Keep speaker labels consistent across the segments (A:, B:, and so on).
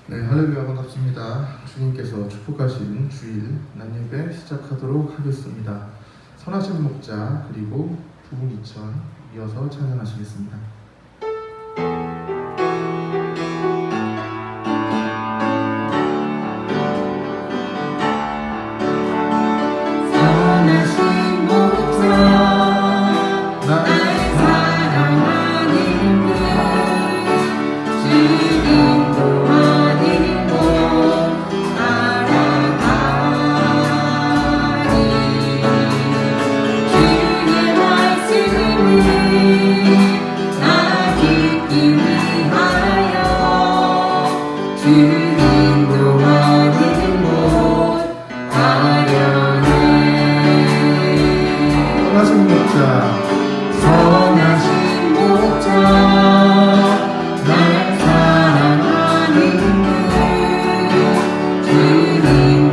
A: 네, 할렐루야 반갑습니다. 주님께서 축복하신 주일 낮예배 시작하도록 하겠습니다. 선하신 목자 그리고 부흥 이천 이어서 찬양하시겠습니다.
B: 선하신 목자 날 사랑하는 분 주님 도와는 곳 따라가리 주의 말씀을 나 듣기 위하여 주님 도와는 곳 가려네.
A: 선하신 목자
B: 선하신 목자 날 사랑하는 분 주님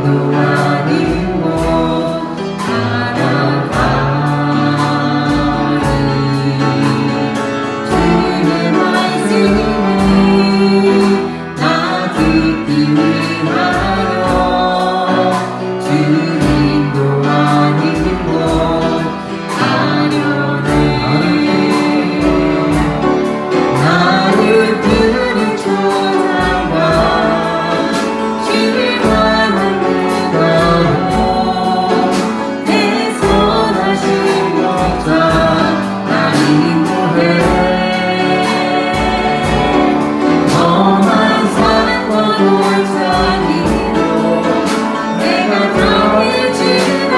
B: 도와는 곳 따라가리 주의 말씀을 나 듣기 위하여 주님 도와는 곳 가려네. 나를 부르는 초장과 주를 만난 그대로 내 선하신 목자 날 인도해. 험한 산과 골짜기로 내가 당해지나도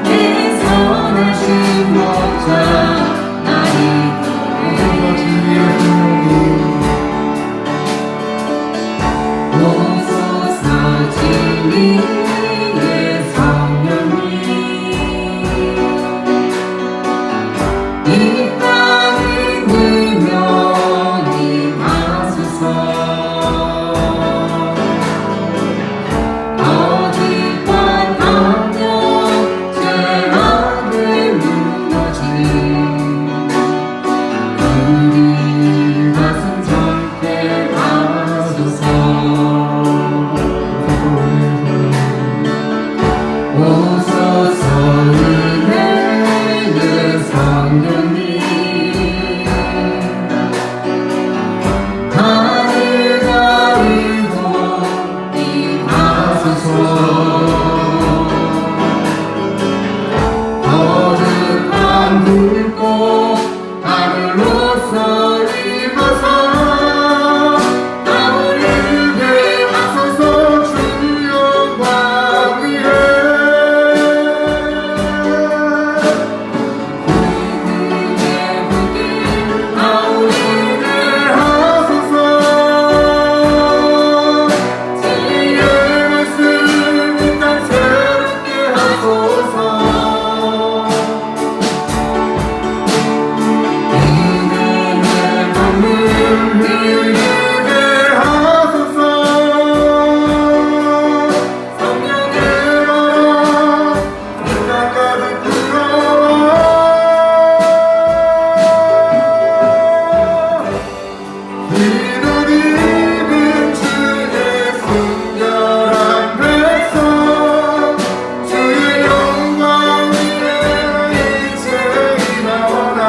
B: 내 선하신 목자 날 인도해. 오소서 진리의 성령님 이 땅을 누명히 하소서. 거짓과 강력 죄악을 무너진 우리 가슴 젊게 하소서. 오소서 은혜의 성령님 하늘 가르고 임하소서. 거룩한 불꽃 하늘로서 임하사 타오르게 하소서. 주 영광 위에 그의 불길 타오르게 하소서. 진리의 말씀 이 땅 새롭게 하소서. 이름의 법문 이루게 하소서. 성령의 나라 이 땅 가득 불어와. 이는 입은 주의 순결한 백성 주의 영광 위에 이제 일어나.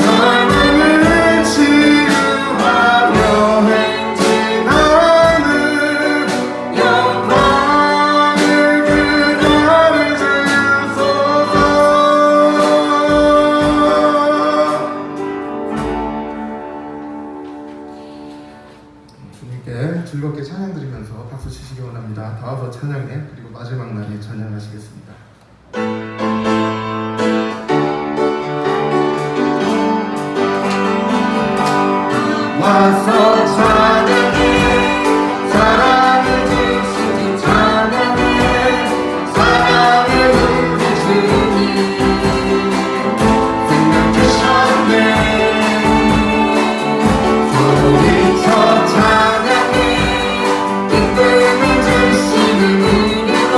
B: 열매를 치유하며 행진하는 영광을 그날을 주소서. 주님께 즐겁게 찬양 드리면서 박수 치시기 원합니다. 다 와서 찬양해 그리고 마지막 날에 찬양하시겠습니다. 와서 찬양해 사랑을 주시니 찬양해 사랑해 우리 주님 생명 주셨네. 소리쳐 찬양해 기쁨을 주시는 우리와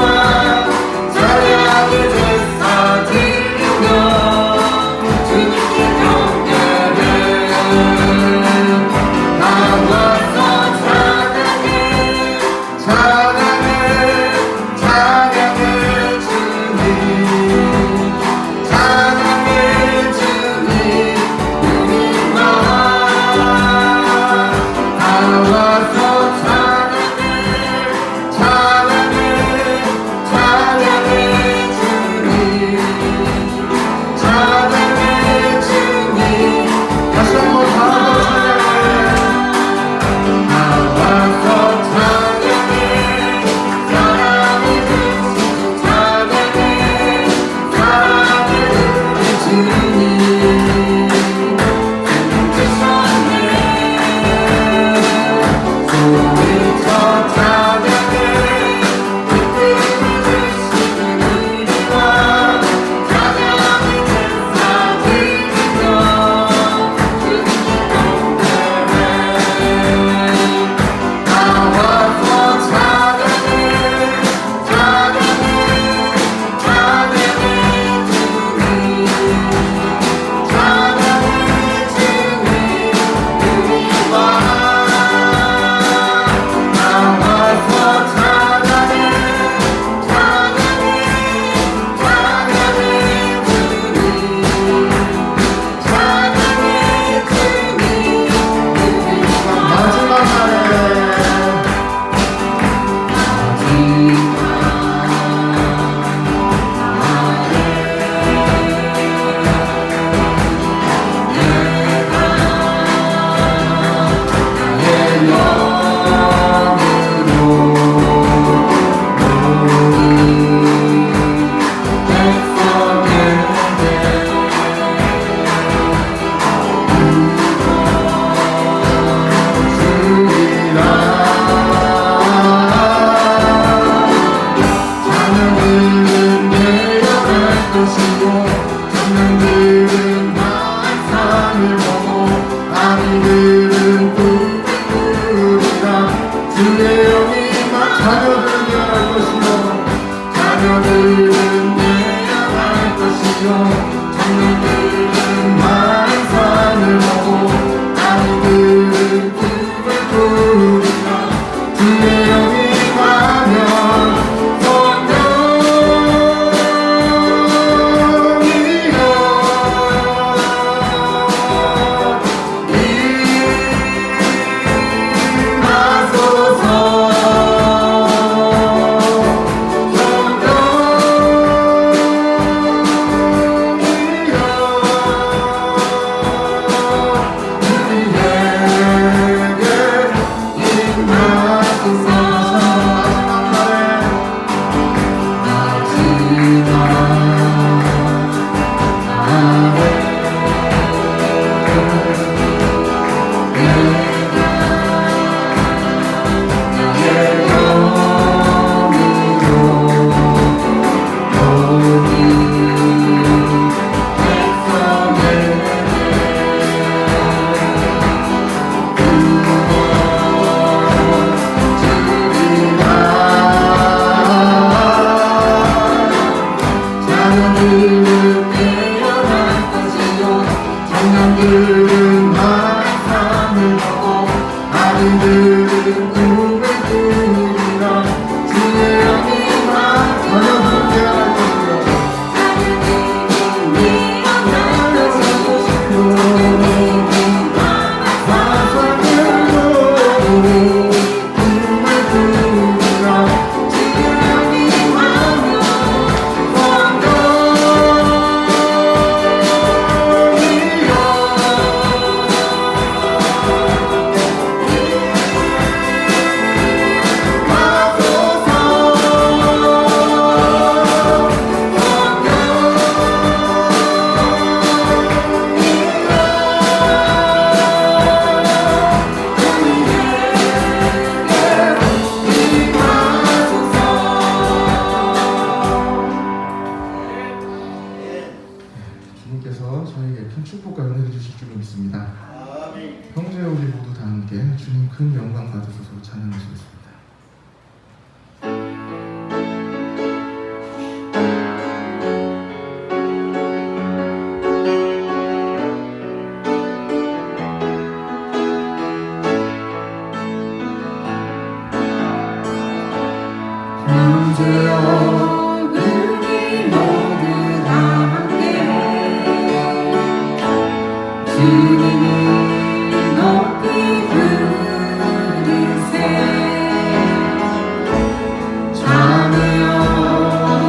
B: 찬양의 제사 드리며 주님께 아이들은 꿈꾸리라 주의 영이 막 자녀들은 깨어날 것이요 자녀들은 깨어날 것이요 청년들은 만상을 보고 아이들은 꿈을 꾸리라 주의 영이 가면 청년들은 만상을 보고 아이들은 꿈을 꾸리라 주의 영이 막 자녀들은 깨어날 주님께서 저에게 큰 축복과 은혜를 주실 줄을 믿습니다. 형제 우리 모두 다 함께 주님 큰 영광 받으소서 찬양하시겠습니다. 형제여 우리 모두 다 함께 주님을 높이 부르세 자매여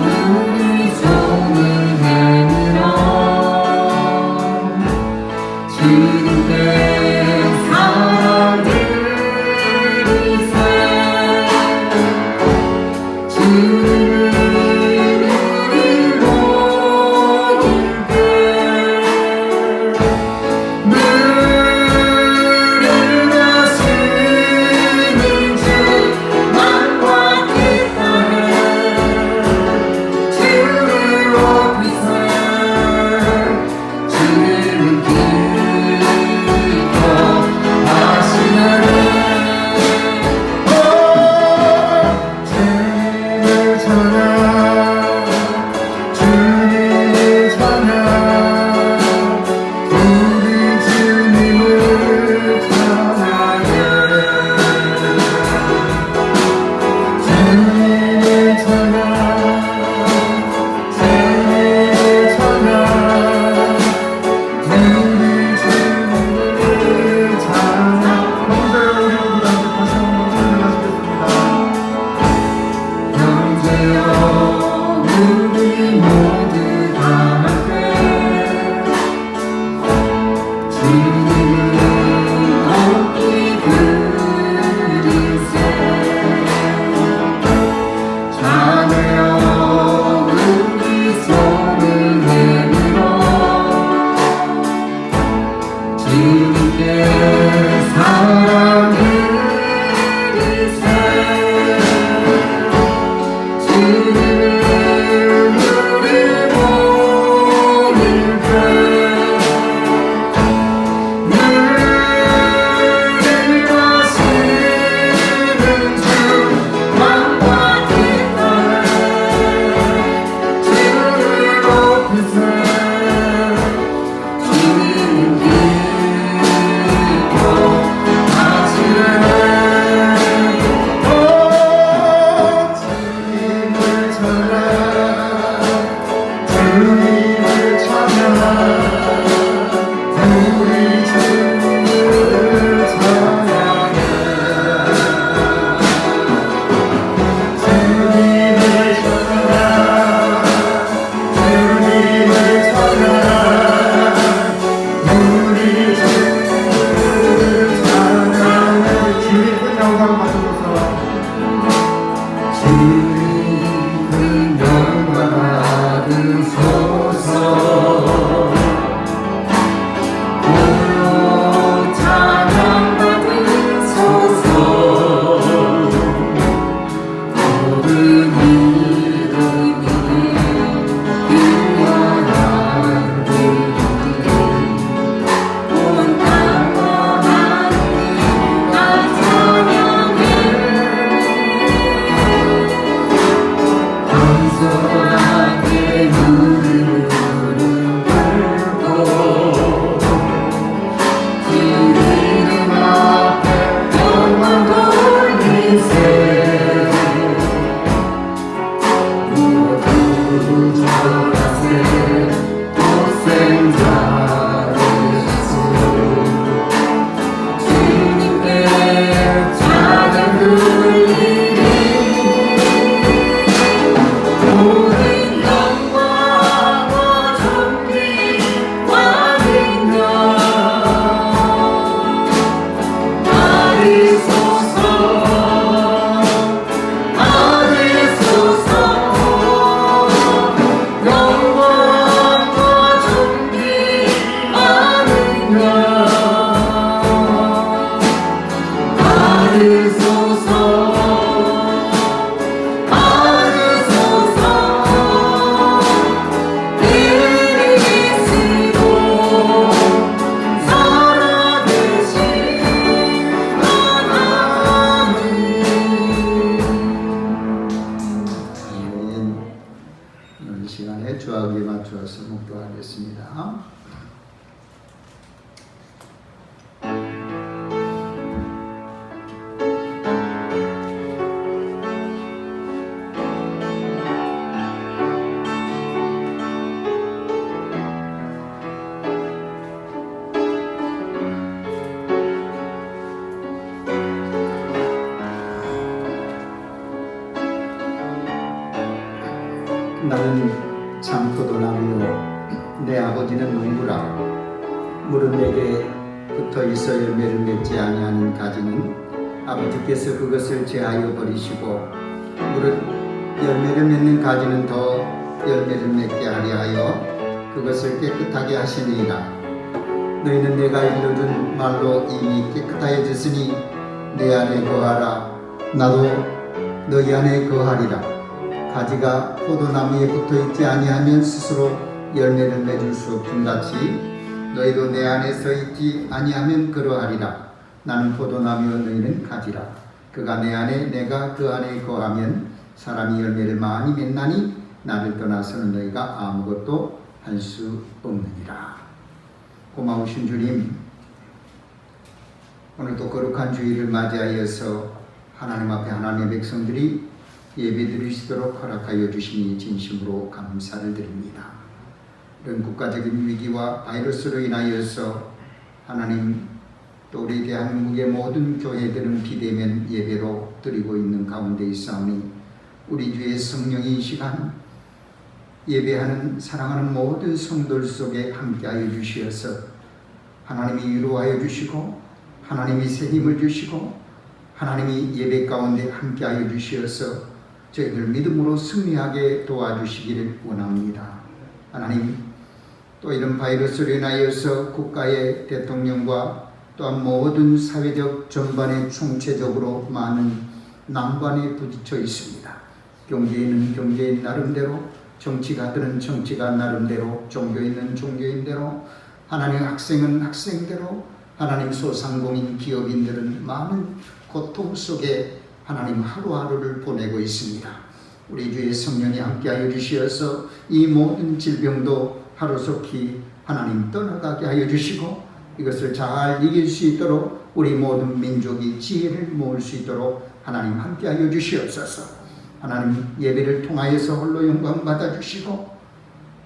B: 우리 손을 내밀어 주님께 사랑 드리세 주님을 우리 모든 때 물을 마시는 주 만과 기뻐해 주를 높이세 주님을 기뻐하시네
C: 나는 참 포도나무요 내 아버지는 농부라. 물은 내게 붙어 있어 열매를 맺지 아니하는 가지는 아버지께서 그것을 제하여 버리시고, 물은 열매를 맺는 가지는 더 열매를 맺게 하려 하여 그것을 깨끗하게 하시니이다. 너희는 내가 일러준 말로 이미 깨끗하여졌으니 내 안에 거하라. 나도 너희 안에 거하리라. 가지가 포도나무에 붙어있지 아니하면 스스로 열매를 맺을 수 없음 같이 너희도 내 안에 서 있지 아니하면 그러하리라. 나는 포도나무요 너희는 가지라. 그가 내 안에 내가 그 안에 거하면 사람이 열매를 많이 맺나니 나를 떠나서는 너희가 아무것도 할 수 없느니라. 고마우신 주님, 오늘도 거룩한 주일을 맞이하여서 하나님 앞에 하나님의 백성들이 예배드리시도록 허락하여 주시니 진심으로 감사를 드립니다. 이런 국가적인 위기와 바이러스로 인하여서 하나님, 또 우리 대한민국의 모든 교회들은 비대면 예배로 드리고 있는 가운데 있사오니 우리 주의 성령이 이 시간 예배하는 사랑하는 모든 성도들 속에 함께하여 주시어서 하나님이 위로하여 주시고 하나님이 새 힘을 주시고 하나님이 예배 가운데 함께하여 주시어서 저희들 믿음으로 승리하게 도와주시기를 원합니다. 하나님, 또 이런 바이러스로 인하여서 국가의 대통령과 또한 모든 사회적 전반에 총체적으로 많은 난관에 부딪혀 있습니다. 경제인은 경제인 나름대로, 정치가들은 정치가 나름대로, 종교인은 종교인대로, 하나님 학생은 학생대로, 하나님 소상공인 기업인들은 많은 고통 속에 하나님 하루하루를 보내고 있습니다. 우리 주의 성령이 함께하여 주시어서 이 모든 질병도 하루속히 하나님 떠나가게 하여 주시고 이것을 잘 이길 수 있도록 우리 모든 민족이 지혜를 모을 수 있도록 하나님 함께하여 주시옵소서. 하나님, 예배를 통하여서 홀로 영광 받아주시고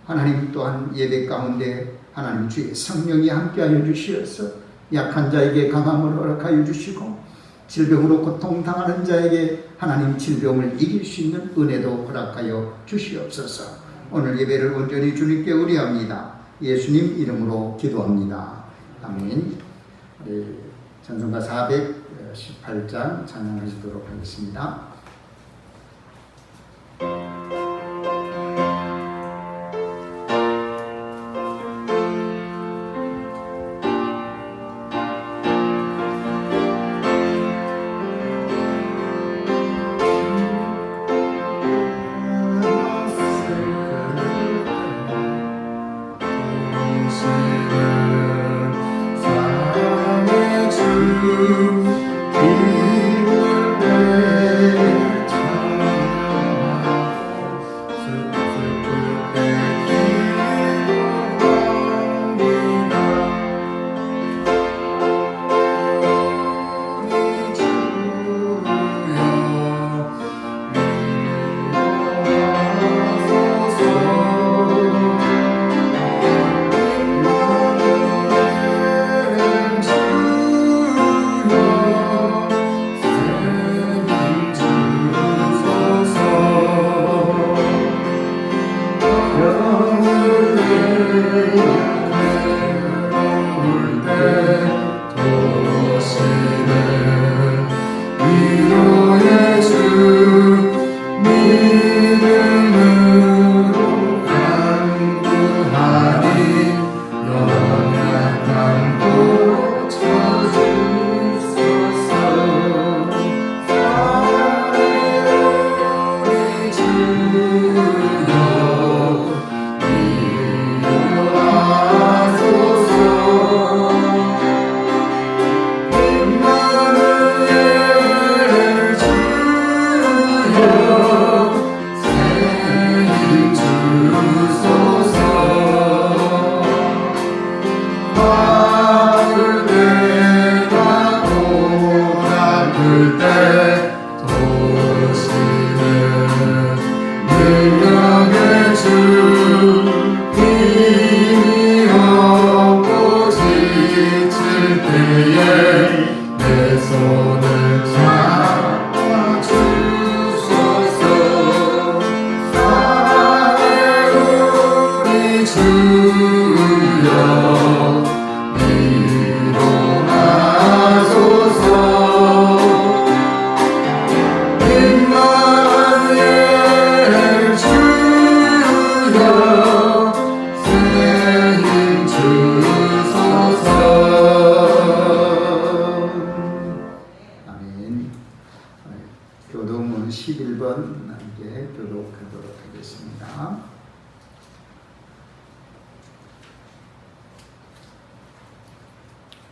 C: 하나님 또한 예배 가운데 하나님 주의 성령이 함께하여 주시어서 약한 자에게 강함을 허락하여 주시고 질병으로 고통당하는 자에게 하나님 질병을 이길 수 있는 은혜도 허락하여 주시옵소서. 오늘 예배를 온전히 주님께 의뢰합니다. 예수님 이름으로 기도합니다. 아멘. 찬송가 418장 찬양하시도록 하겠습니다.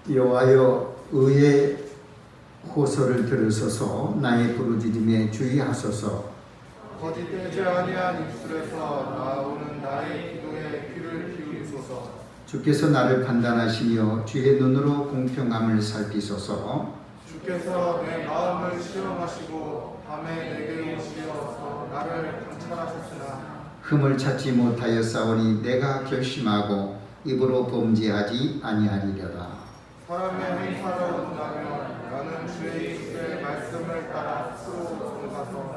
C: 여호와여 의의 호소를 들으소서. 나의 부르짖음에 주의하소서.
A: 거짓되지 아니한 입술에서 나오는 나의 기도에 귀를 기울이소서.
C: 주께서 나를 판단하시며 주의 눈으로 공평함을 살피소서.
A: 주께서 내 마음을 시험하시고 밤에 내게 오시어서 나를 관찰하셨으나
C: 흠을 찾지 못하여 싸우니 내가 결심하고 입으로 범죄하지 아니하리려다.
A: 사람의 행사로 온다면 나는 주의 입술의 말씀을 따라 스스로 들어가서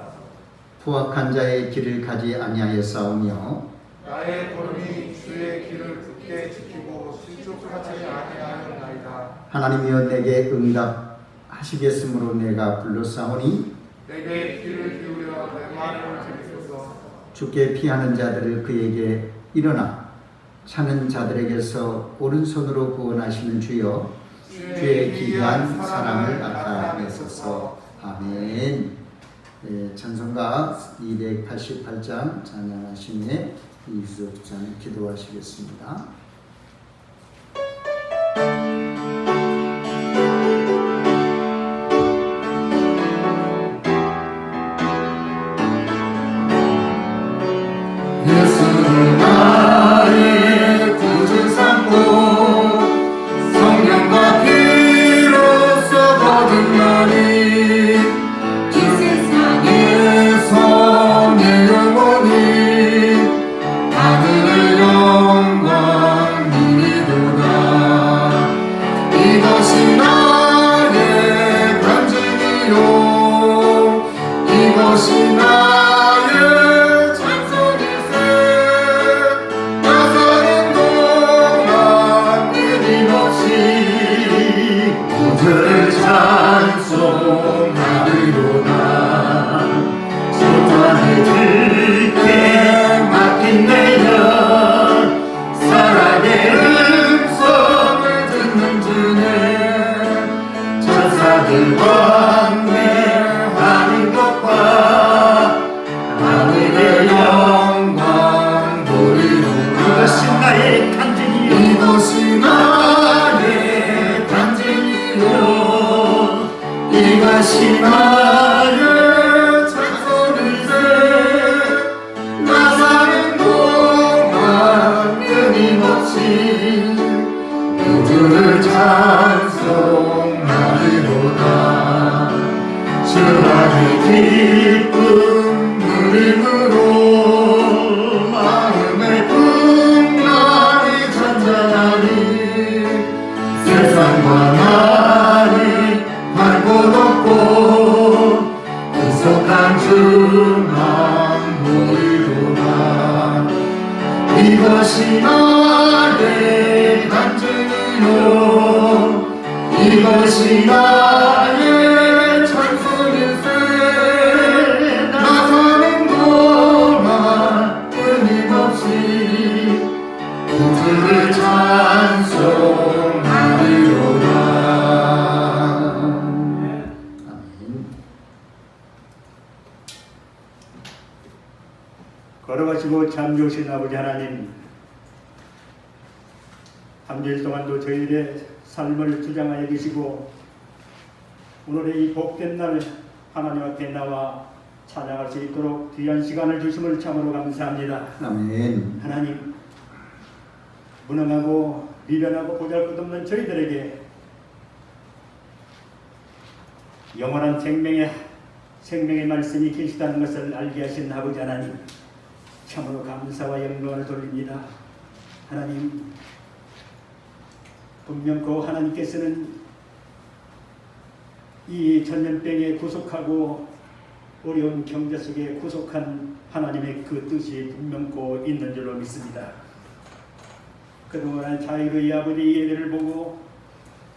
C: 포악한 자의 길을 가지 아니하여 싸우며
A: 나의 골이 주의 길을 굳게 지키고 실족하지 아니하였나이다.
C: 하나님이여 내게 응답하시겠으므로 내가 불러싸우니
A: 내게 귀를 기울여 내 말을 들으소서.
C: 주께 피하는 자들을 그에게 일어나 차는 자들에게서 오른손으로 구원하시는 주여 주의 기이한 사랑을 나타내소서. 아멘. 네, 찬송가 288장 찬양하심에 이수석 집사님 기도하시겠습니다.
B: 예수는 나의 구주 삼고 성령과 피로써 거듭 나니 이 세상에서 내 영혼이 하늘의 영광 누리도다. 이것이 나의 간증이요 이것이 나의 찬송일세. 나 사는 동안 끊임없이 구주를 찬송하리로다. 소탄의 들게 맡긴 내년 사랑의 음성을 듣는 주네. 천사들과 함께하는 것과 하늘의 영광 보리로다. 이것이 나의 간증이요 이것이 나의 간증이요 이것이 나의 찬송일세. 나 사는 동안 끊임없이 구주를 찬송하리로다. 주 안에 기쁨 누림으로 마음의 풍랑이 잔잔하니 세상과 나를 할 곳 없고 구속한 주만 보이도다. 이것이 나의 간증이요 이것이 나의 찬송일세. 나 사는 동안 끊임없이 구주를 찬송하리로다.
C: 아멘.
D: 걸어가시고 참 좋으신 아버지 하나님, 한 주일 동안도 저희들의 삶을 주장하여 계시고 오늘의 이 복된 날 하나님 앞에 나와 찬양할 수 있도록 귀한 시간을 주심을 참으로 감사합니다.
C: 아멘.
D: 하나님, 무능하고 미련하고 보잘것없는 저희들에게 영원한 생명의 말씀이 계시다는 것을 알게 하신 아버지 하나님, 참으로 감사와 영광을 돌립니다. 하나님, 분명코 하나님께서는 이 전염병에 구속하고 어려운 경제 속에 구속한 하나님의 그 뜻이 분명코 있는 줄로 믿습니다. 그동안 자유의 아버지 예배를 보고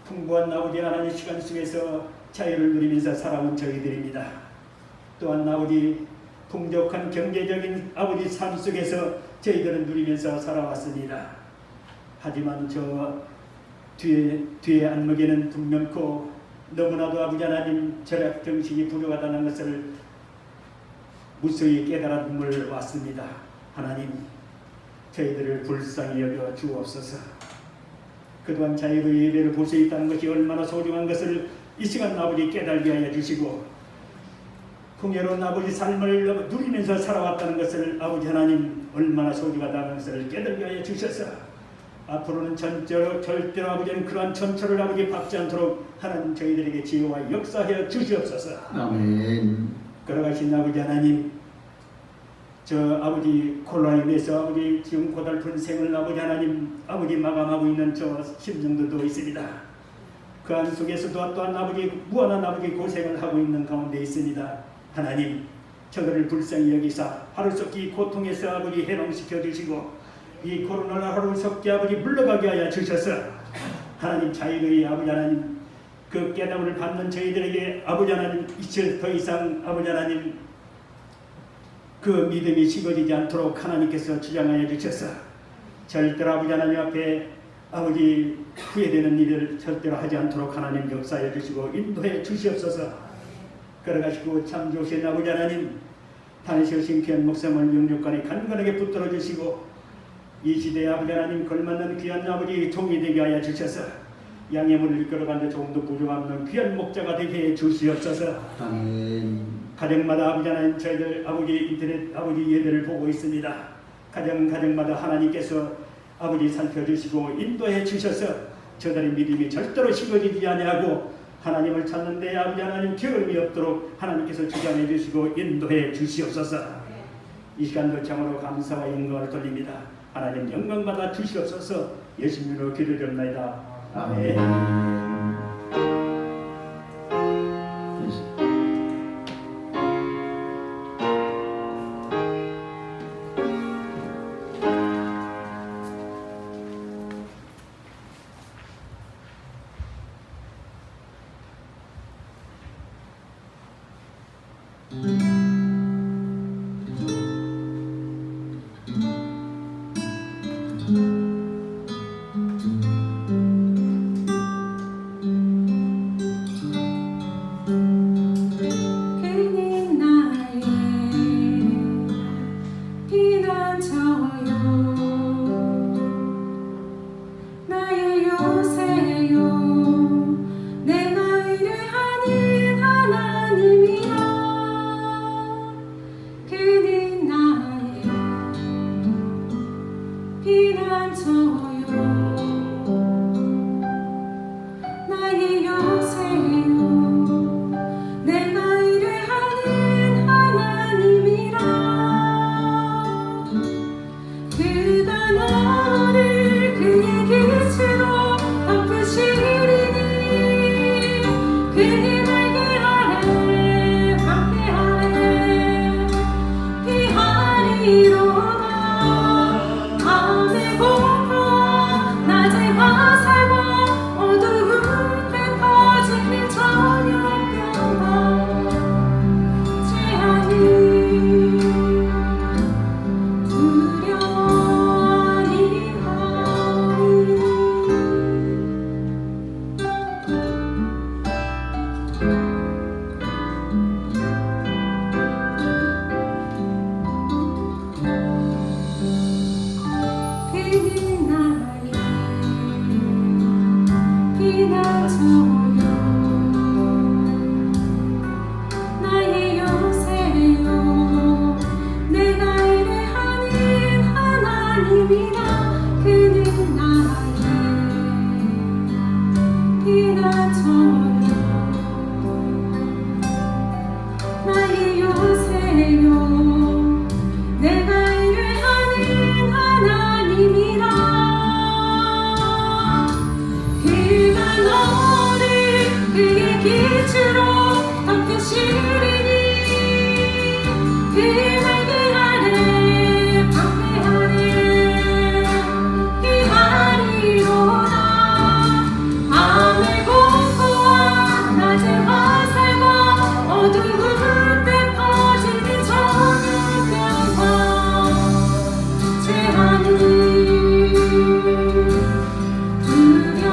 D: 풍부한 아버지 하나님 시간 속에서 자유를 누리면서 살아온 저희들입니다. 또한 아버지 풍족한 경제적인 아버지 삶 속에서 저희들은 누리면서 살아왔습니다. 하지만 저 뒤에 안목에는 분명코 너무나도 아버지 하나님 절약 정신이 부족하다는 것을 무수히 깨달음을 왔습니다. 하나님, 저희들을 불쌍히 여겨 주옵소서. 그동안 자유로 예배를 볼 수 있다는 것이 얼마나 소중한 것을 이 시간 아버지 깨달게 하여 주시고 풍요로운 아버지 삶을 누리면서 살아왔다는 것을 아버지 하나님 얼마나 소중하다는 것을 깨달게 하여 주셔서 앞으로는 절대로 아버지는 그러한 전철을 아버지 밟지 않도록 하나님 저희들에게 지혜와 역사하여 주시옵소서.
C: 아멘.
D: 걸어가신 아버지 하나님, 저 아버지 코로나에 인해서 아버지 지금 고달픈 생을 아버지 하나님 아버지 마감하고 있는 저 심정들도 있습니다. 그 안 속에서도 또한 아버지 무한한 아버지 고생을 하고 있는 가운데 있습니다. 하나님 저들을 불쌍히 여기사 하루속히 고통에서 아버지 해방시켜 주시고 이 코로나를 하루속히 아버지 물러가게 하여 주셔서 하나님 자유의 아버지 하나님 그 깨달음을 받는 저희들에게 아버지 하나님 이제 더 이상 아버지 하나님 그 믿음이 식어지지 않도록 하나님께서 주장하여 주셔서 절대로 아버지 하나님 앞에 아버지 후회되는 일을 절대로 하지 않도록 하나님 역사해 주시고 인도해 주시옵소서. 걸어가시고 참 좋으신 아버지 하나님 다니시오신 귀한 목사님을 영육간에 간간하게 붙들어 주시고 이 시대에 아버지 하나님 걸맞는 귀한 아버지 종이 되게 하여 주셔서 양의 문을 이끌어가는 조금도 부족함없는 귀한 목자가 되게 해 주시옵소서.
C: 아멘.
D: 가정마다 아버지 하나님 저희들 아버지 인터넷 아버지 예배를 보고 있습니다. 가정마다 하나님께서 아버지 살펴주시고 인도해 주셔서 저들의 믿음이 절대로 식어지지 아니하고 하나님을 찾는 데 아버지 하나님 게으름이 없도록 하나님께서 주장해 주시고 인도해 주시옵소서. 이 시간도 참으로 감사와 영광을 돌립니다. 하나님 영광 받아 주시옵소서. 예수님으로 기도드립니다. 아멘.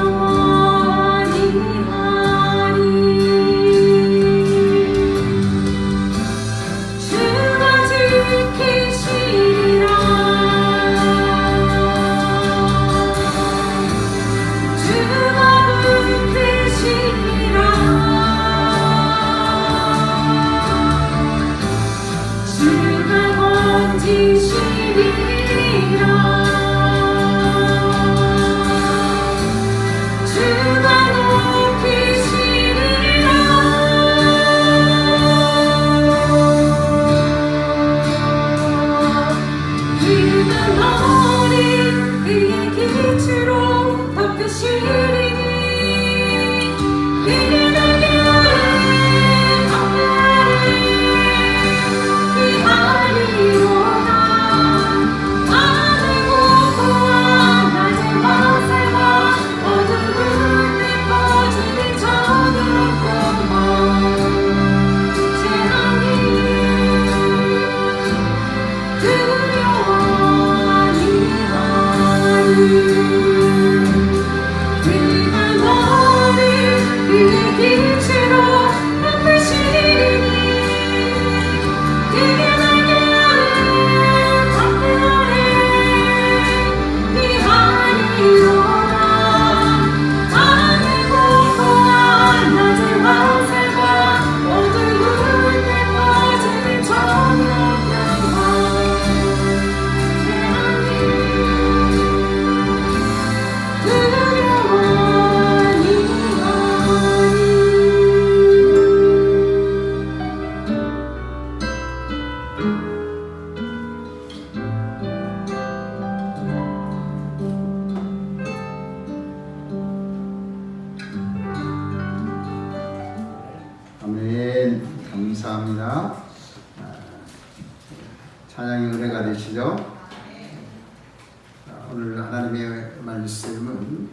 E: 두려워하니 하리
C: 감사합니다. 찬양이 은혜가 되시죠? 오늘 하나님의 말씀은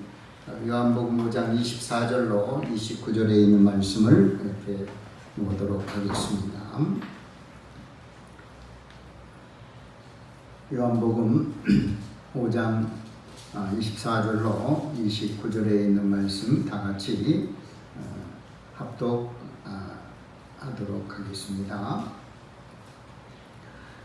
C: 요한복음 5장 24절로 29절에 있는 말씀을 이렇게 보도록 하겠습니다. 요한복음 5장 24절로 29절에 있는 말씀 다 같이 합독하도록 하겠습니다.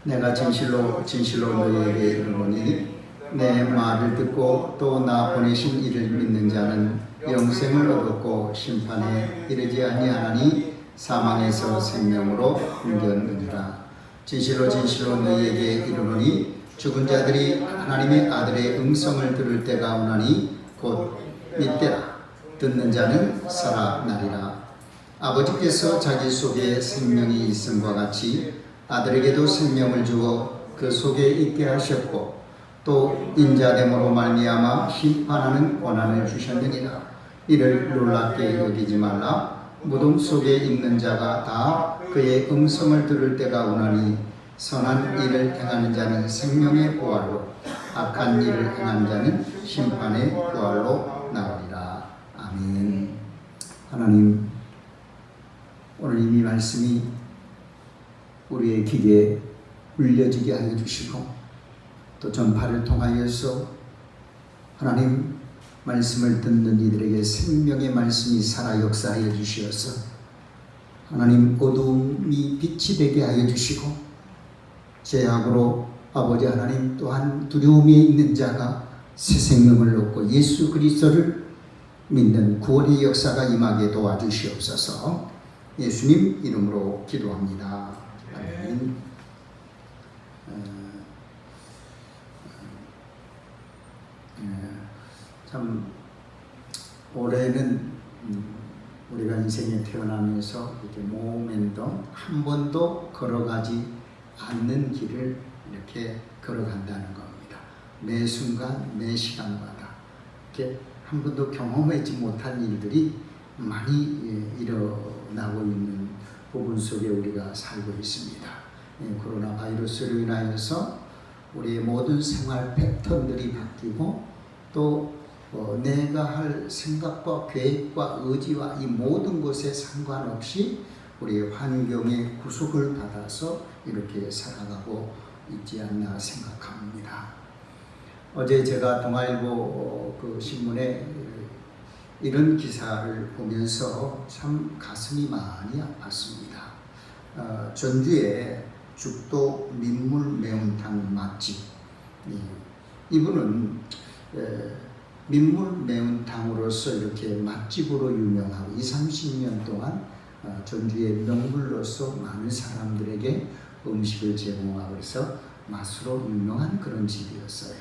C: 내가 진실로 너희에게 이르노니 내 말을 듣고 또 나 보내신 이를 믿는 자는 영생을 얻었고 심판에 이르지 아니하나니 사망에서 생명으로 옮겼느니라. 진실로 너희에게 이르노니 죽은 자들이 하나님의 아들의 음성을 들을 때가 오나니 곧 이때라. 듣는 자는 살아나리라. 아버지께서 자기 속에 생명이 있음과 같이 아들에게도 생명을 주어 그 속에 있게 하셨고 또 인자됨으로 말미암아 심판하는 권한을 주셨느니라. 이를 놀랍게 여기지 말라. 무덤 속에 있는 자가 다 그의 음성을 들을 때가 오나니 선한 일을 행하는 자는 생명의 부활로 악한 일을 행하는 자는 심판의 부활로 나오리라. 아멘. 하나님, 오늘 이 말씀이 우리의 귀에 울려지게 하여 주시고 또 전파를 통하여서 하나님 말씀을 듣는 이들에게 생명의 말씀이 살아 역사하여 주시어서 하나님 어두움이 빛이 되게 하여 주시고 죄악으로 아버지 하나님 또한 두려움에 있는 자가 새 생명을 얻고 예수 그리스도를 믿는 구원의 역사가 임하게 도와주시옵소서. 예수님 이름으로 기도합니다. 아멘. 참 올해는 우리가 인생에 태어나면서 이렇게 모멘도 한 번도 걸어가지 않는 길을 이렇게 걸어간다는 겁니다. 매 순간 매 시간마다 이렇게 한 번도 경험하지 못한 일들이 많이 일어나고 있는 부분 속에 우리가 살고 있습니다. 코로나 바이러스로 인하여서 우리의 모든 생활 패턴들이 바뀌고 또 내가 할 생각과 계획과 의지와 이 모든 것에 상관없이 우리의 환경에 구속을 받아서 이렇게 살아가고 있지 않나 생각합니다. 어제 제가 동아일보 그 신문에 이런 기사를 보면서 참 가슴이 많이 아팠습니다. 전주에 죽도 민물 매운탕 맛집, 이분은 민물 매운탕으로서 이렇게 맛집으로 유명하고 20-30년 동안 전주의 명물로서 많은 사람들에게 음식을 제공하고 해서 맛으로 유명한 그런 집이었어요.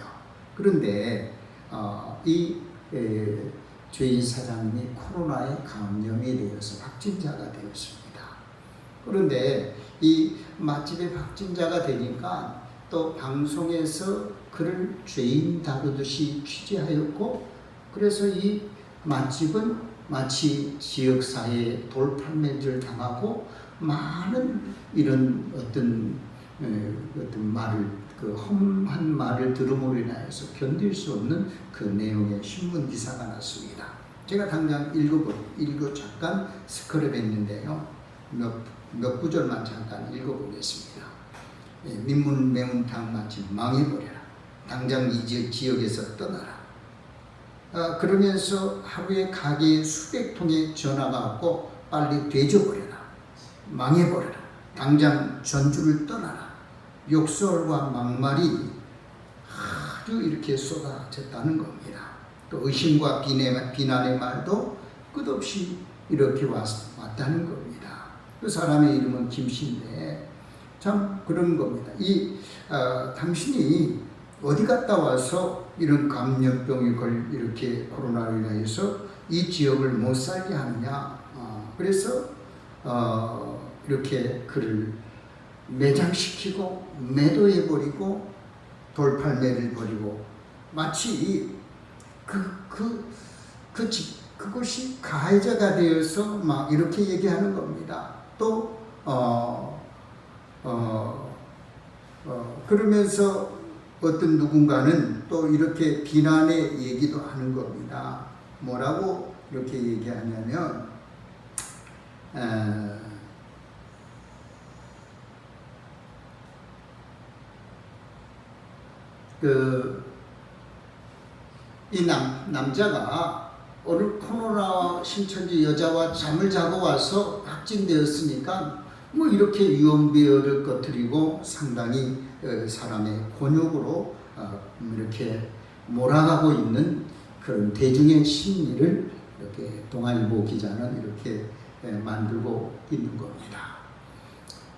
C: 그런데 이 주인 사장님이 코로나에 감염이 되어서 확진자가 되었습니다. 그런데 이 맛집의 확진자가 되니까 또 방송에서 그를 죄인 다루듯이 취재하였고 그래서 이 맛집은 마치 지역사회에 돌팔매를 당하고 많은 이런 어떤 말을, 그 험한 말을 들음으로 인하여서 견딜 수 없는 그 내용의 신문 기사가 났습니다. 제가 당장 잠깐 스크랩 했는데요. 몇 구절만 잠깐 읽어보겠습니다. 민문 매운탕 맛집 망해버려라. 당장 이 지역에서 떠나라. 그러면서 하루에 가게에 수백 통의 전화가 왔고 빨리 되져버려라. 망해버려라. 당장 전주를 떠나라. 욕설과 막말이 아주 이렇게 쏟아졌다는 겁니다. 또 의심과 비난의 말도 끝없이 이렇게 왔다는 겁니다. 그 사람의 이름은 김씨인데 참 그런 겁니다. 당신이 어디 갔다 와서 이런 감염병이 이렇게 코로나로 인해서 이 지역을 못 살게 하느냐. 그래서 이렇게 그를 매장시키고 매도해버리고 돌팔매를 벌이고 마치 그것이 가해자가 되어서 막 이렇게 얘기하는 겁니다. 또 그러면서 어떤 누군가는 또 이렇게 비난의 얘기도 하는 겁니다. 뭐라고 이렇게 얘기하냐면 이 남자가 어느 코로나 신천지 여자와 잠을 자고 와서 확진되었으니까 뭐 이렇게 유언비어를 꺼뜨리고 상당히 사람의 곤욕으로 이렇게 몰아가고 있는 그런 대중의 심리를 이렇게 동아일보 기자는 이렇게 만들고 있는 겁니다.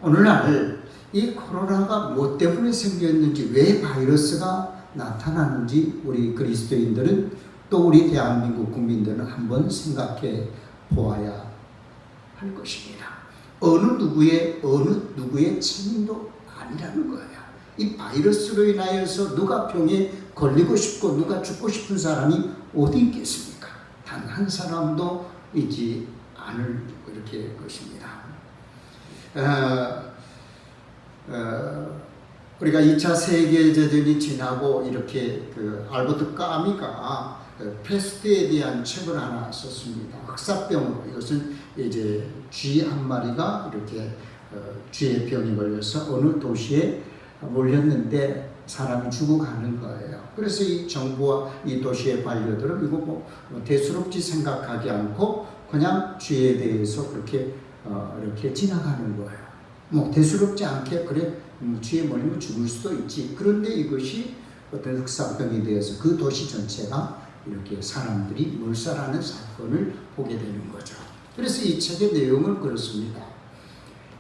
C: 오늘날 이 코로나가 뭐 때문에 생겼는지, 왜 바이러스가 나타나는지 우리 그리스도인들은 또 우리 대한민국 국민들은 한번 생각해 보아야 할 것입니다. 어느 누구의 책임도 아니라는 거예요. 이 바이러스로 인하여서 누가 병에 걸리고 싶고 누가 죽고 싶은 사람이 어디 있겠습니까? 단 한 사람도 있지 않을 이렇게 것입니다. 우리가 2차 세계대전이 지나고 이렇게 알버트 까미가 패스트에 대한 책을 하나 썼습니다. 흑사병으로. 이것은 이제 쥐 한 마리가 이렇게 쥐의 병이 걸려서 어느 도시에 몰렸는데 사람이 죽어가는 거예요. 그래서 이 정부와 이 도시의 관료들은 이거 뭐 대수롭지 생각하지 않고 그냥 쥐에 대해서 그렇게 이렇게 지나가는 거예요. 뭐 대수롭지 않게 그래 쥐에 몰리면 죽을 수도 있지. 그런데 이것이 어떤 흑사병이 되어서 그 도시 전체가 이렇게 사람들이 몰살하는 사건을 보게 되는 거죠. 그래서 이 책의 내용은 그렇습니다.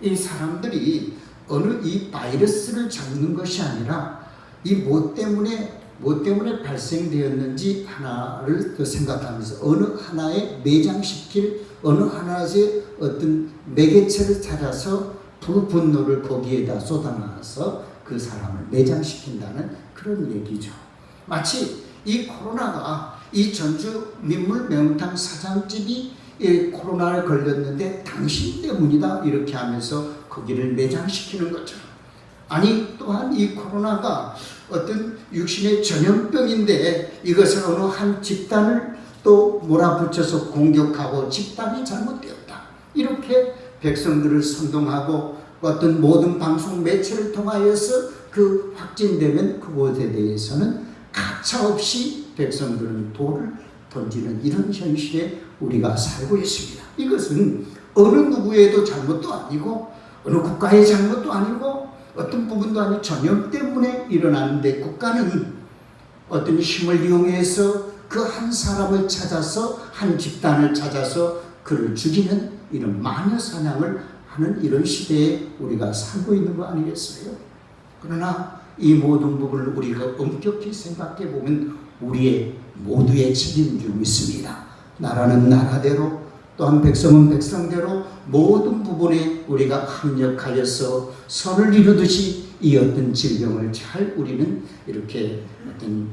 C: 이 사람들이 어느 이 바이러스를 잡는 것이 아니라 이 뭐 때문에 발생되었는지 하나를 더 생각하면서 어느 하나에 매장시킬 어느 하나의 어떤 매개체를 찾아서 불분노를 거기에다 쏟아놔서 그 사람을 매장시킨다는 그런 얘기죠. 마치 이 코로나가 이 전주 민물 매운탕 사장집이 코로나에 걸렸는데 당신 때문이다 이렇게 하면서 거기를 매장시키는 것처럼, 아니 또한 이 코로나가 어떤 육신의 전염병인데 이것을 어느 한 집단을 또 몰아붙여서 공격하고 집단이 잘못되었다 이렇게 백성들을 선동하고 어떤 모든 방송 매체를 통하여서 그 확진되면 그것에 대해서는 가차없이 백성들은 돌을 던지는 이런 현실에 우리가 살고 있습니다. 이것은 어느 누구에도 잘못도 아니고 어느 국가의 잘못도 아니고 어떤 부분도 아니고 전염 때문에 일어나는데 국가는 어떤 힘을 이용해서 그 한 사람을 찾아서 한 집단을 찾아서 그를 죽이는 이런 마녀 사냥을 하는 이런 시대에 우리가 살고 있는 거 아니겠어요? 그러나 이 모든 부분을 우리가 엄격히 생각해 보면 우리의 모두의 책임인 줄 믿습니다. 나라는 나라대로 또한 백성은 백성대로 모든 부분에 우리가 합력하여서 선을 이루듯이 이 어떤 질병을 잘 우리는 이렇게 어떤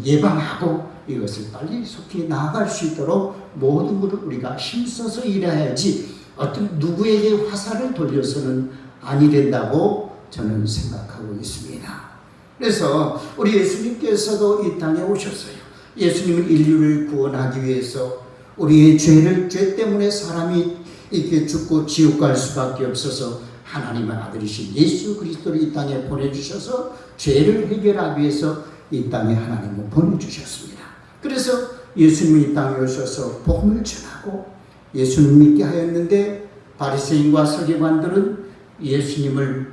C: 예방하고 이것을 빨리 속히 나아갈 수 있도록 모든 것을 우리가 힘써서 일해야지 어떤 누구에게 화살을 돌려서는 아니 된다고 저는 생각하고 있습니다. 그래서 우리 예수님께서도 이 땅에 오셨어요. 예수님은 인류를 구원하기 위해서 우리의 죄 때문에 사람이 이렇게 죽고 지옥 갈 수밖에 없어서 하나님의 아들이신 예수 그리스도를 이 땅에 보내주셔서 죄를 해결하기 위해서 이 땅에 하나님을 보내주셨습니다. 그래서 예수님이 이 땅에 오셔서 복음을 전하고 예수님 믿게 하였는데 바리새인과 서기관들은 예수님을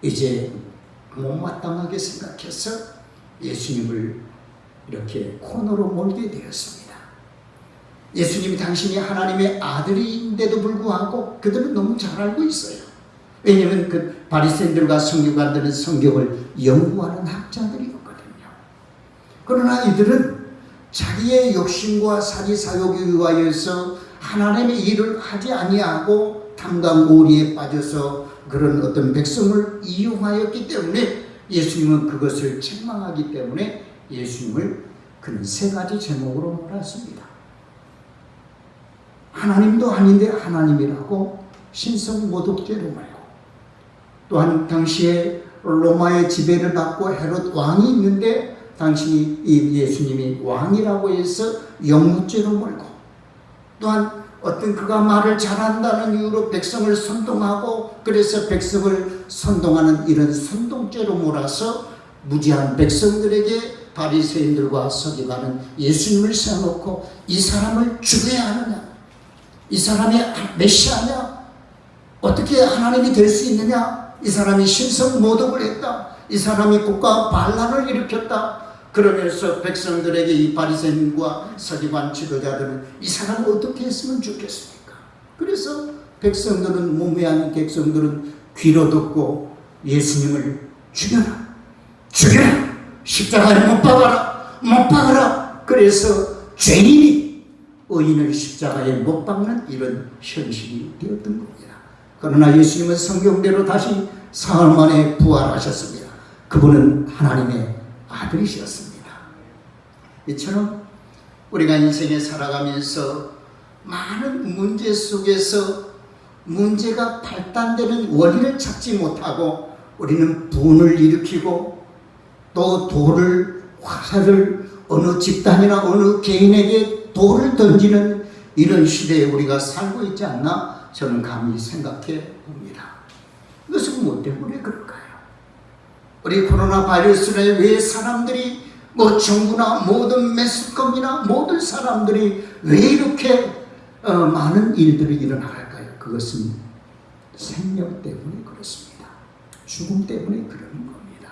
C: 이제 못마땅하게 생각해서 예수님을 이렇게 코너로 몰게 되었습니다. 예수님이 당신이 하나님의 아들인데도 불구하고 그들은 너무 잘 알고 있어요. 왜냐하면 그 바리새인들과 서기관들은 성경을 연구하는 학자들이거든요. 그러나 이들은 자기의 욕심과 사리사욕에 의하여서 하나님의 일을 하지 아니하고 탐감오리에 빠져서 그런 어떤 백성을 이용하였기 때문에 예수님은 그것을 책망하기 때문에 예수님을 그는 세 가지 제목으로 몰았습니다. 하나님도 아닌데 하나님이라고 신성모독죄로 말고, 또한 당시에 로마의 지배를 받고 헤롯 왕이 있는데 당신이 이 예수님이 왕이라고 해서 영무죄로 몰고, 또한 어떤 그가 말을 잘한다는 이유로 백성을 선동하고 그래서 백성을 선동하는 이런 선동죄로 몰아서 무지한 백성들에게 바리새인들과 서기관은 예수님을 세워놓고 이 사람을 죽여야 하느냐, 이 사람이 메시아냐, 어떻게 하나님이 될 수 있느냐, 이 사람이 신성모독을 했다, 이 사람이 국가 반란을 일으켰다. 그러면서 백성들에게 이 바리새인과 서기관 지도자들은 이 사람을 어떻게 했으면 좋겠습니까? 그래서 백성들은, 무매한 백성들은 귀로 듣고 예수님을 죽여라, 죽여라, 십자가에 못 박아라, 못 박아라. 그래서 죄인이 의인을 십자가에 못 박는 이런 현실이 되었던 겁니다. 그러나 예수님은 성경대로 다시 사흘 만에 부활하셨습니다. 그분은 하나님의 아들이셨습니다. 이처럼 우리가 인생에 살아가면서 많은 문제 속에서 문제가 발단되는 원인을 찾지 못하고 우리는 분을 일으키고 또 돌을, 화살을 어느 집단이나 어느 개인에게 돌을 던지는 이런 시대에 우리가 살고 있지 않나 저는 감히 생각해 봅니다. 이것은 뭐 때문에 그럴까요? 우리 코로나 바이러스에 왜 사람들이 정부나 모든 매스컴이나 모든 사람들이 왜 이렇게 많은 일들이 일어날까요? 그것은 생명 때문에 그렇습니다. 죽음 때문에 그러는 겁니다.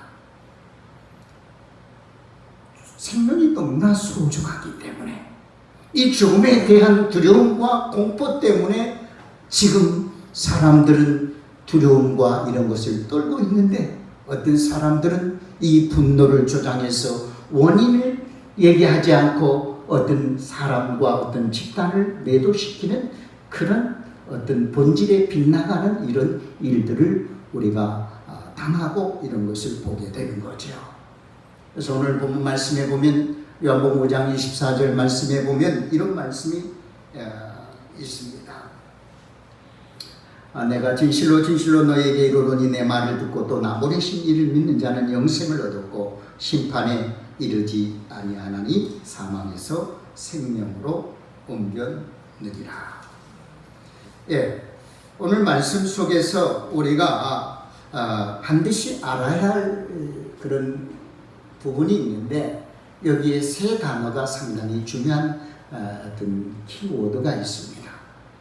C: 생명이 너무나 소중하기 때문에 이 죽음에 대한 두려움과 공포 때문에 지금 사람들은 두려움과 이런 것을 떨고 있는데, 어떤 사람들은 이 분노를 조장해서 원인을 얘기하지 않고 어떤 사람과 어떤 집단을 매도시키는 그런 어떤 본질에 빗나가는 이런 일들을 우리가 당하고 이런 것을 보게 되는 거죠. 그래서 오늘 본문 말씀에 보면 요한복음 5장 24절 말씀에 보면 이런 말씀이 있습니다. 내가 진실로 진실로 너에게 이르노니 내 말을 듣고 또 나 보내신 이를 믿는 자는 영생을 얻었고 심판에 이르지 아니하나니 사망에서 생명으로 옮겨느니라. 오늘 말씀 속에서 우리가 반드시 알아야 할 그런 부분이 있는데, 여기에 세 단어가 상당히 중요한 어떤 키워드가 있습니다.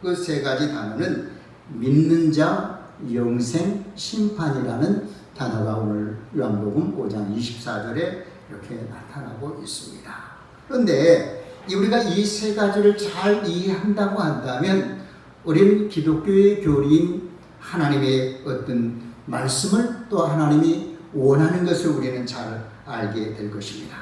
C: 그 세 가지 단어는 믿는 자, 영생, 심판이라는 단어가 오늘 요한복음 5장 24절에 이렇게 나타나고 있습니다. 그런데 우리가 이 세 가지를 잘 이해한다고 한다면 우리는 기독교의 교리인 하나님의 어떤 말씀을, 또 하나님이 원하는 것을 우리는 잘 알게 될 것입니다.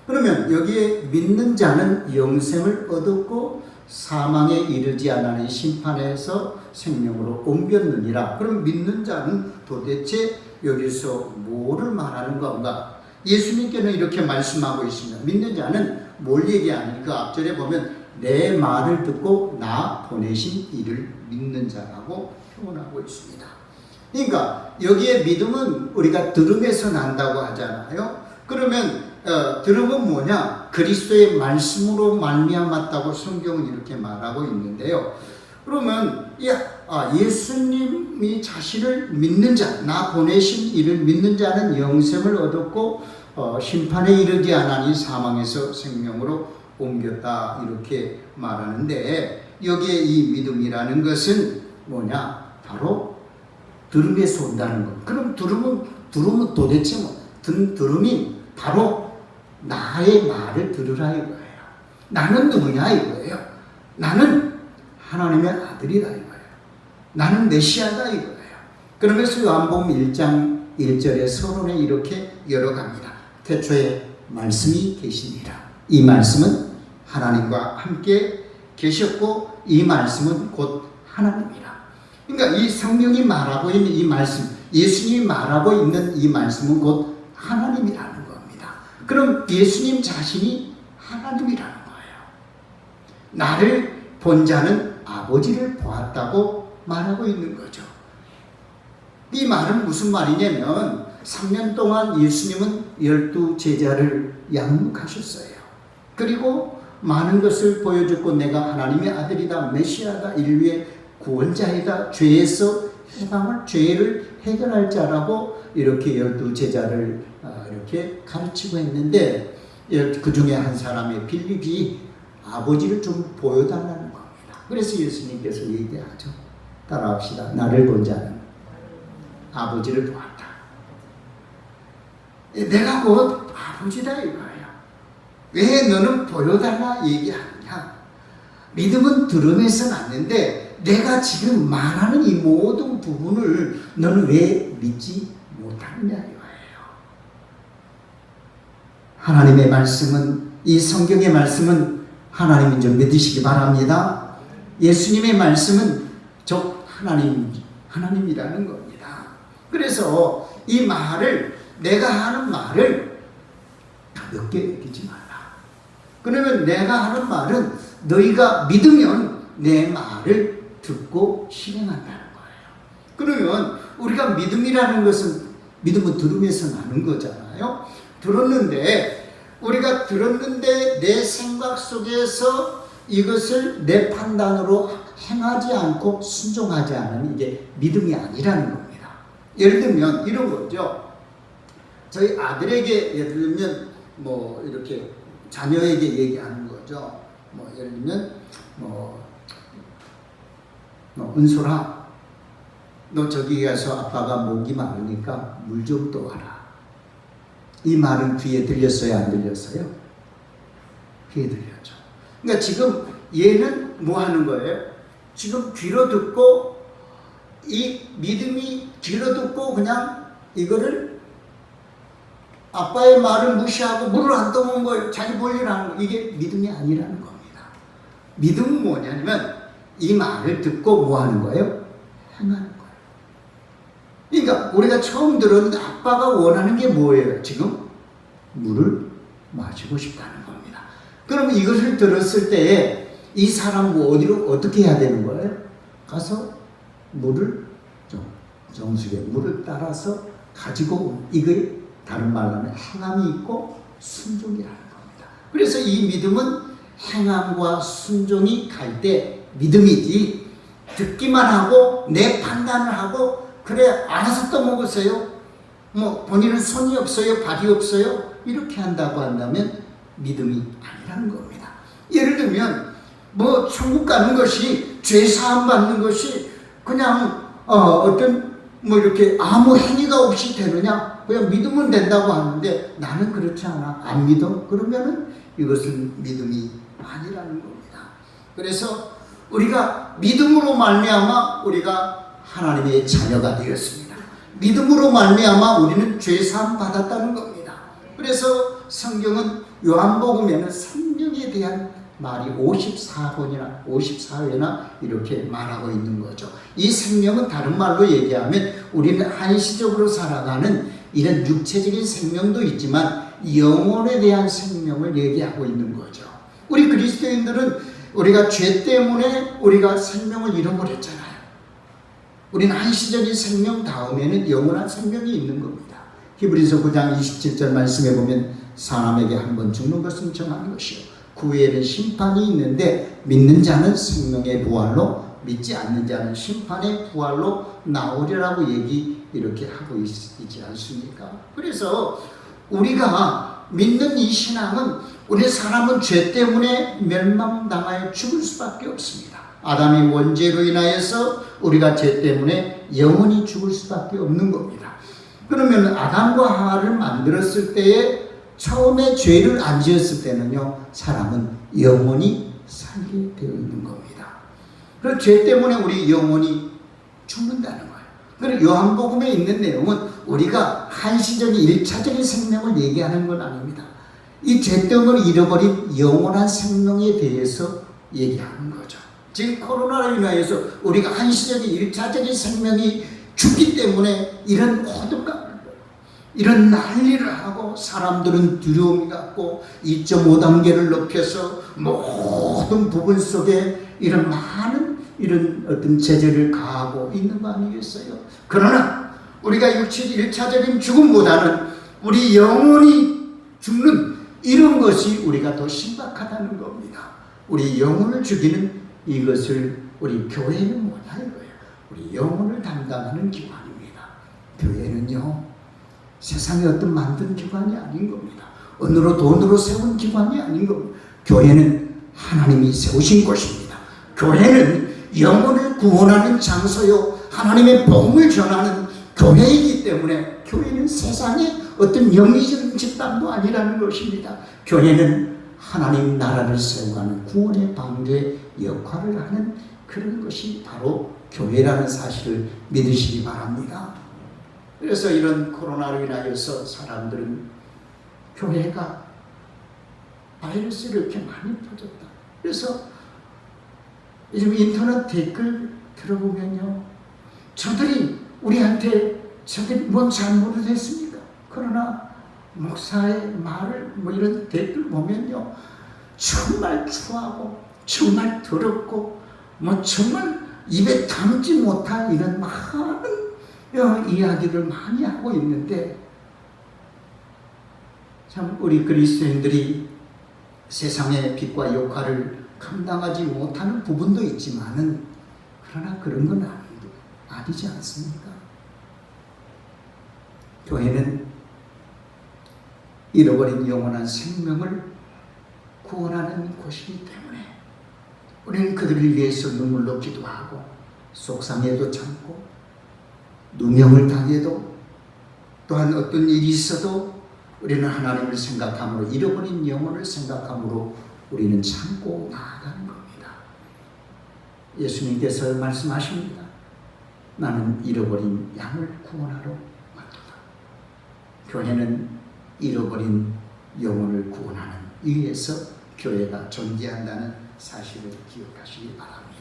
C: 그러면 여기에 믿는 자는 영생을 얻었고 사망에 이르지 않는 심판에서 생명으로 옮겼느니라. 그럼 믿는 자는 도대체 여기서 뭐를 말하는 건가? 예수님께는 이렇게 말씀하고 있습니다. 믿는 자는 뭘 얘기하니까 앞절에 보면 내 말을 듣고 나 보내신 이를 믿는 자라고 표현하고 있습니다. 그러니까 여기에 믿음은 우리가 들음에서 난다고 하잖아요. 그러면 들음은 뭐냐? 그리스도의 말씀으로 말미암았다고 성경은 이렇게 말하고 있는데요. 그러면 예수님이 자신을 믿는 자, 나 보내신 이를 믿는 자는 영생을 얻었고 심판에 이르지 않으니 사망에서 생명으로 옮겼다 이렇게 말하는데, 여기에 이 믿음이라는 것은 뭐냐? 바로 들음에서 온다는 것. 그럼 들음은 도대체 들음이 바로 나의 말을 들으라 이거예요. 나는 누구냐 이거예요. 나는 하나님의 아들이다 이거예요. 나는 메시아다 이거예요. 그러면서 요한복음 1장 1절에 서론에 이렇게 열어갑니다. 태초에 말씀이 계시니라. 이 말씀은 하나님과 함께 계셨고 이 말씀은 곧 하나님이라. 그러니까 이 성경이 말하고 있는 이 말씀, 예수님이 말하고 있는 이 말씀은 곧 하나님이라는 겁니다. 그럼 예수님 자신이 하나님이라는 거예요. 나를 본 자는 아버지를 보았다고 말하고 있는 거죠. 이 말은 무슨 말이냐면 3년 동안 예수님은 12제자를 양육하셨어요. 그리고 많은 것을 보여줬고 내가 하나님의 아들이다, 메시아다, 인류의 구원자이다, 죄를 해결할 자라고 이렇게 12제자를 이렇게 가르치고 했는데, 그 중에 한 사람의 빌립이 아버지를 좀 보여달라는 겁니다. 그래서 예수님께서 얘기하죠. 따라합시다. 나를 본 자는 아버지를 보았다. 내가 곧 아버지다 이거예요. 왜 너는 보여달라 얘기하느냐? 믿음은 들음에서 났는데 내가 지금 말하는 이 모든 부분을 너는 왜 믿지 못하느냐 이거예요. 하나님의 말씀은, 이 성경의 말씀은 하나님인 줄 믿으시기 바랍니다. 예수님의 말씀은 즉 하나님이라는 겁니다. 그래서 이 말을, 내가 하는 말을 가볍게 여기지 말라. 그러면 내가 하는 말은 너희가 믿으면 내 말을 듣고 실행한다는 거예요. 그러면 우리가 믿음이라는 것은, 믿음은 들음에서 나는 거잖아요. 우리가 들었는데 내 생각 속에서 이것을 내 판단으로 행하지 않고 순종하지 않으면 이게 믿음이 아니라는 겁니다. 예를 들면 이런 거죠. 저희 아들에게 예를 들면 뭐 이렇게 자녀에게 얘기하는 거죠. 뭐 예를 들면 은솔아, 너 저기 가서 아빠가 목이 마르니까 물 좀 떠와라. 이 말은 귀에 들렸어요, 안 들렸어요? 귀에 들렸죠. 그러니까 지금 얘는 뭐 하는 거예요? 지금 귀로 듣고, 이 믿음이 귀로 듣고 그냥 이거를 아빠의 말을 무시하고 물을 안 떠먹은 거예요. 자기 볼일 하는 거. 이게 믿음이 아니라는 겁니다. 믿음은 뭐냐면 이 말을 듣고 뭐 하는 거예요? 행하는 거예요. 그러니까 우리가 처음 들었는데 아빠가 원하는 게 뭐예요? 지금 물을 마시고 싶다는 겁니다. 그럼 이것을 들었을 때에 이 사람 어디로 어떻게 해야 되는 거예요? 가서 물을 정수기에 물을 따라서 가지고, 이게 다른 말로 하면 행함이 있고 순종이라는 겁니다. 그래서 이 믿음은 행함과 순종이 갈 때 믿음이지, 듣기만 하고 내 판단을 하고 그래 알아서 떠먹으세요, 뭐 본인은 손이 없어요, 발이 없어요, 이렇게 한다고 한다면 믿음이 아니라는 겁니다. 예를 들면 뭐 천국 가는 것이, 죄 사함 받는 것이 그냥 어떤 뭐 이렇게 아무 행위가 없이 되느냐? 그냥 믿으면 된다고 하는데 나는 그렇지 않아, 안 믿어? 그러면은 이것은 믿음이 아니라는 겁니다. 그래서 우리가 믿음으로 말미암아 우리가 하나님의 자녀가 되었습니다. 믿음으로 말미암아 우리는 죄사함 받았다는 겁니다. 그래서 성경은 요한복음에는 생명에 대한 말이 54회나 이렇게 말하고 있는 거죠. 이 생명은 다른 말로 얘기하면 우리는 한시적으로 살아가는 이런 육체적인 생명도 있지만 영혼에 대한 생명을 얘기하고 있는 거죠. 우리 그리스도인들은 우리가 죄 때문에 우리가 생명을 잃어버렸잖아요. 우리는 한시적인 생명 다음에는 영원한 생명이 있는 겁니다. 히브리서 9장 27절 말씀에 보면 사람에게 한 번 죽는 것은 정한 것이요 그 후에는 심판이 있는데 믿는 자는 생명의 부활로 믿지 않는 자는 심판의 부활로 나오리라고 이렇게 하고 있지 않습니까? 그래서 우리가 믿는 이 신앙은 우리 사람은 죄 때문에 멸망당하여 죽을 수밖에 없습니다. 아담의 원죄로 인하여서 우리가 죄 때문에 영원히 죽을 수밖에 없는 겁니다. 그러면 아담과 하와를 만들었을 때에 처음에 죄를 안 지었을 때는요, 사람은 영원히 살게 되어 있는 겁니다. 그래서 죄 때문에 우리 영원히 죽는다는 거예요. 그리고 요한복음에 있는 내용은 우리가 한시적인 일차적인 생명을 얘기하는 건 아닙니다. 이 죄 때문에 잃어버린 영원한 생명에 대해서 얘기하는 거죠. 지금 코로나로 인하여서 우리가 한시적인 일차적인 생명이 죽기 때문에 이런 호들갑을 이런 난리를 하고 사람들은 두려움이 갖고 2.5단계를 높여서 모든 부분 속에 이런 많은 이런 어떤 제재를 가하고 있는 거 아니겠어요? 그러나 우리가 1차적인 죽음보다는 우리 영혼이 죽는 이런 것이 우리가 더 심각하다는 겁니다. 우리 영혼을 죽이는 이것을 우리 교회는 뭐냐는 거예요. 우리 영혼을 담당하는 기관입니다. 교회는요, 세상에 어떤 만든 기관이 아닌 겁니다. 은으로 돈으로 세운 기관이 아닌 겁니다. 교회는 하나님이 세우신 곳입니다. 교회는 영혼을 구원하는 장소요, 하나님의 복음을 전하는 교회이기 때문에 교회는 세상에 어떤 영리적인 집단도 아니라는 것입니다. 교회는 하나님 나라를 세워가는 구원의 방주의 역할을 하는 그런 것이 바로 교회라는 사실을 믿으시기 바랍니다. 그래서 이런 코로나로 인하여서 사람들은 교회가 바이러스를 이렇게 많이 퍼졌다. 그래서 요즘 인터넷 댓글 들어보면요, 저들이 뭔 잘못을 했습니까? 그러나 목사의 말을 이런 댓글 보면요, 정말 추하고 정말 더럽고 정말 입에 담지 못할 이런 많은 이야기를 많이 하고 있는데, 참 우리 그리스도인들이 세상의 빛과 역할을 감당하지 못하는 부분도 있지만은 그러나 그런 건 아니지 않습니까? 교회는 잃어버린 영원한 생명을 구원하는 곳이기 때문에 우리는 그들을 위해서 눈물로 기도하고 속상해도 참고 누명을 당해도 또한 어떤 일이 있어도 우리는 하나님을 생각함으로 잃어버린 영혼을 생각함으로 우리는 참고 나아가는 겁니다. 예수님께서 말씀하십니다. 나는 잃어버린 양을 구원하러 왔도다. 교회는 잃어버린 영혼을 구원하는 위에서 교회가 존재한다는 사실을 기억하시기 바랍니다.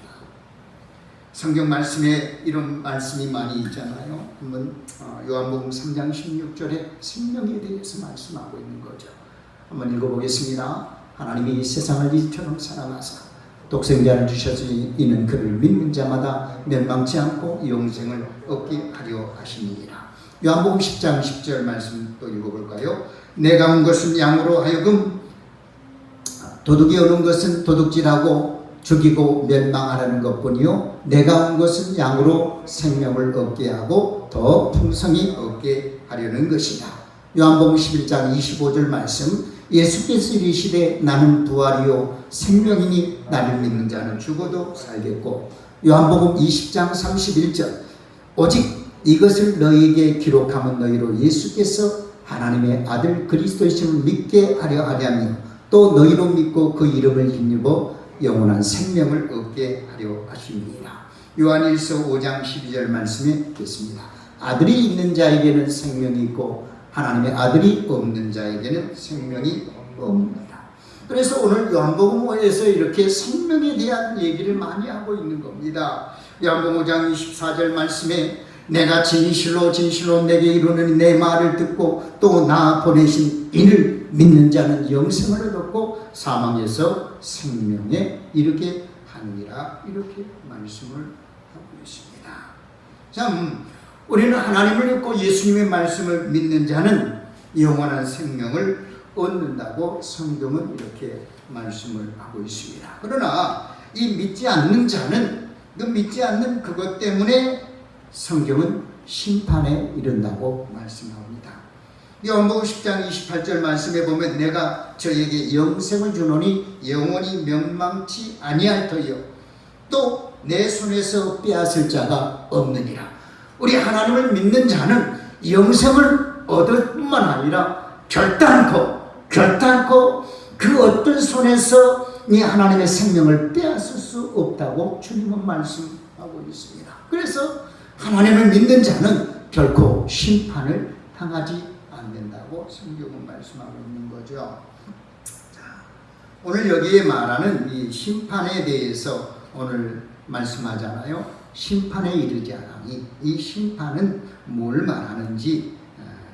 C: 성경 말씀에 이런 말씀이 많이 있잖아요. 한번 요한복음 3장 16절에 생명에 대해서 말씀하고 있는 거죠. 한번 읽어보겠습니다. 하나님이 세상을 이처럼 사랑하사 독생자를 주셨으니 이는 그를 믿는 자마다 멸망치 않고 영생을 얻게 하려 하심이니라. 요한복음 10장 10절 말씀 또 읽어볼까요? 내가 온 것은 양으로 하여금 도둑이 오는 것은 도둑질하고 죽이고 멸망하라는 것뿐이요 내가 온 것은 양으로 생명을 얻게 하고 더 풍성히 얻게 하려는 것이다. 요한복음 11장 25절 말씀, 예수께서 이르시되 나는 부활이요 생명이니 나를 믿는 자는 죽어도 살겠고, 요한복음 20장 31절, 오직 이것을 너희에게 기록하면 너희로 예수께서 하나님의 아들 그리스도이심을 믿게 하려 하냐며 또 너희로 믿고 그 이름을 힘입어 영원한 생명을 얻게 하려 하십니다. 요한일서 5장 12절 말씀에 있습니다. 아들이 있는 자에게는 생명이 있고 하나님의 아들이 없는 자에게는 생명이 없습니다. 그래서 오늘 요한복음 5에서 이렇게 생명에 대한 얘기를 많이 하고 있는 겁니다. 요한복음 5장 24절 말씀에 내가 진실로 진실로 내게 이르노니 내 말을 듣고 또 나 보내신 이를 믿는 자는 영생을 얻고 사망에서 생명에 이르게 하느니라, 이렇게 말씀을 하고 있습니다. 참, 우리는 하나님을 믿고 예수님의 말씀을 믿는 자는 영원한 생명을 얻는다고 성경은 이렇게 말씀을 하고 있습니다. 그러나 이 믿지 않는 자는, 그 믿지 않는 그것 때문에 성경은 심판에 이른다고 말씀합니다. 요한복음 10장 28절 말씀에 보면 내가 저에게 영생을 주노니 영원히 멸망치 아니할 터이요 또 내 손에서 빼앗을 자가 없느니라. 우리 하나님을 믿는 자는 영생을 얻을 뿐만 아니라 결단코 그 어떤 손에서 이 하나님의 생명을 빼앗을 수 없다고 주님은 말씀하고 있습니다. 그래서 하나님을 믿는 자는 결코 심판을 당하지 않는다고 성경은 말씀하고 있는 거죠. 자, 오늘 여기에 말하는 이 심판에 대해서 오늘 말씀하잖아요. 심판에 이르지 않으니 이 심판은 뭘 말하는지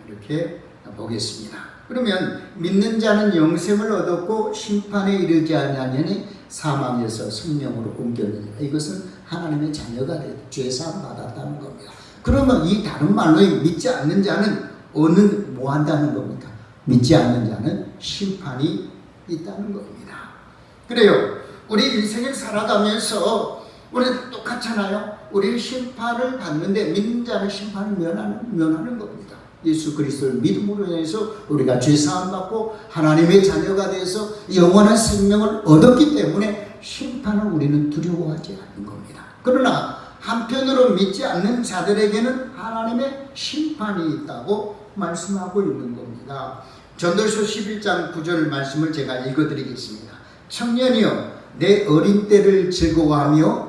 C: 이렇게 보겠습니다. 그러면 믿는 자는 영생을 얻었고 심판에 이르지 아니하니 사망에서 생명으로 옮겼느니라. 이것은 하나님의 자녀가 되어 죄사함 받았다는 겁니다. 그러면 이 다른 말로 믿지 않는 자는 뭐 한다는 겁니까? 믿지 않는 자는 심판이 있다는 겁니다. 그래요. 우리 인생을 살아가면서 우리는 똑같잖아요. 우리 심판을 받는데 믿는 자는 심판을 면하는 겁니다. 예수 그리스도를 믿음으로 인해서 우리가 죄사함 받고 하나님의 자녀가 돼서 영원한 생명을 얻었기 때문에 심판을 우리는 두려워하지 않는 겁니다. 그러나 한편으로 믿지 않는 자들에게는 하나님의 심판이 있다고 말씀하고 있는 겁니다. 전도서 11장 9절 말씀을 제가 읽어드리겠습니다. 청년이여 내 어린 때를 즐거워하며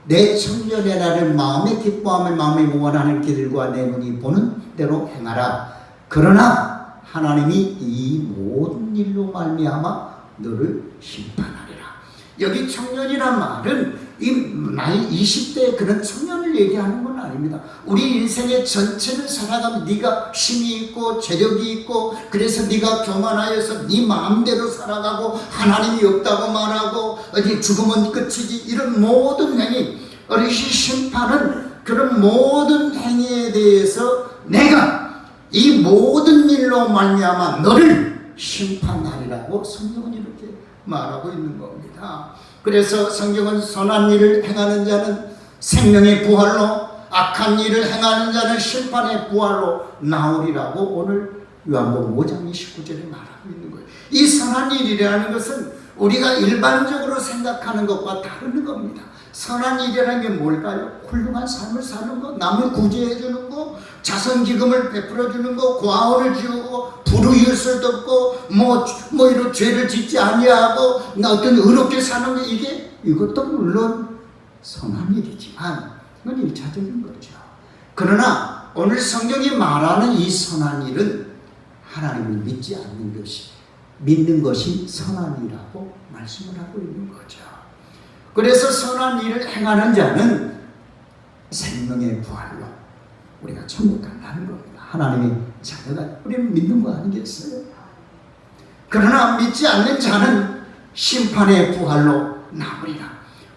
C: 내 청년의 날을 마음에 기뻐하며 마음에 원하는 길과 내 눈이 보는 대로 행하라. 그러나 하나님이 이 모든 일로 말미암아 너를 심판하리라. 여기 청년이란 말은 이 나이 20대의 그런 청년을 얘기하는 건 아닙니다. 우리 인생의 전체를 살아가면 네가 힘이 있고 재력이 있고 그래서 네가 교만하여서 네 마음대로 살아가고 하나님이 없다고 말하고 어디 죽으면 끝이지, 이런 모든 행위, 어리시 심판은 그런 모든 행위에 대해서 내가 이 모든 일로 말미암아 너를 심판하리라고 성경은 이렇게 말하고 있는 겁니다. 그래서 성경은 선한 일을 행하는 자는 생명의 부활로, 악한 일을 행하는 자는 심판의 부활로 나오리라고 오늘 요한복음 5장 29절에 말하고 있는 거예요. 이 선한 일이라는 것은 우리가 일반적으로 생각하는 것과 다른 겁니다. 선한 일이라는 게 뭘까요? 훌륭한 삶을 사는 것, 남을 구제해 주는 것, 자선기금을 베풀어 주는 것, 과언을 지우고 불의웃을 덮고 뭐 이런 죄를 짓지 아니하고 어떤 의롭게 사는 것, 이것도 물론 선한 일이지만 그건 1차적인 거죠. 그러나 오늘 성경이 말하는 이 선한 일은 하나님을 믿지 않는 것이, 믿는 것이 선한 일이라고 말씀을 하고 있는 거죠. 그래서 선한 일을 행하는 자는 생명의 부활로 우리가 천국 간다는 겁니다. 하나님의 자녀가 우리는 믿는 거 아니겠어요? 그러나 믿지 않는 자는 심판의 부활로 나오리라.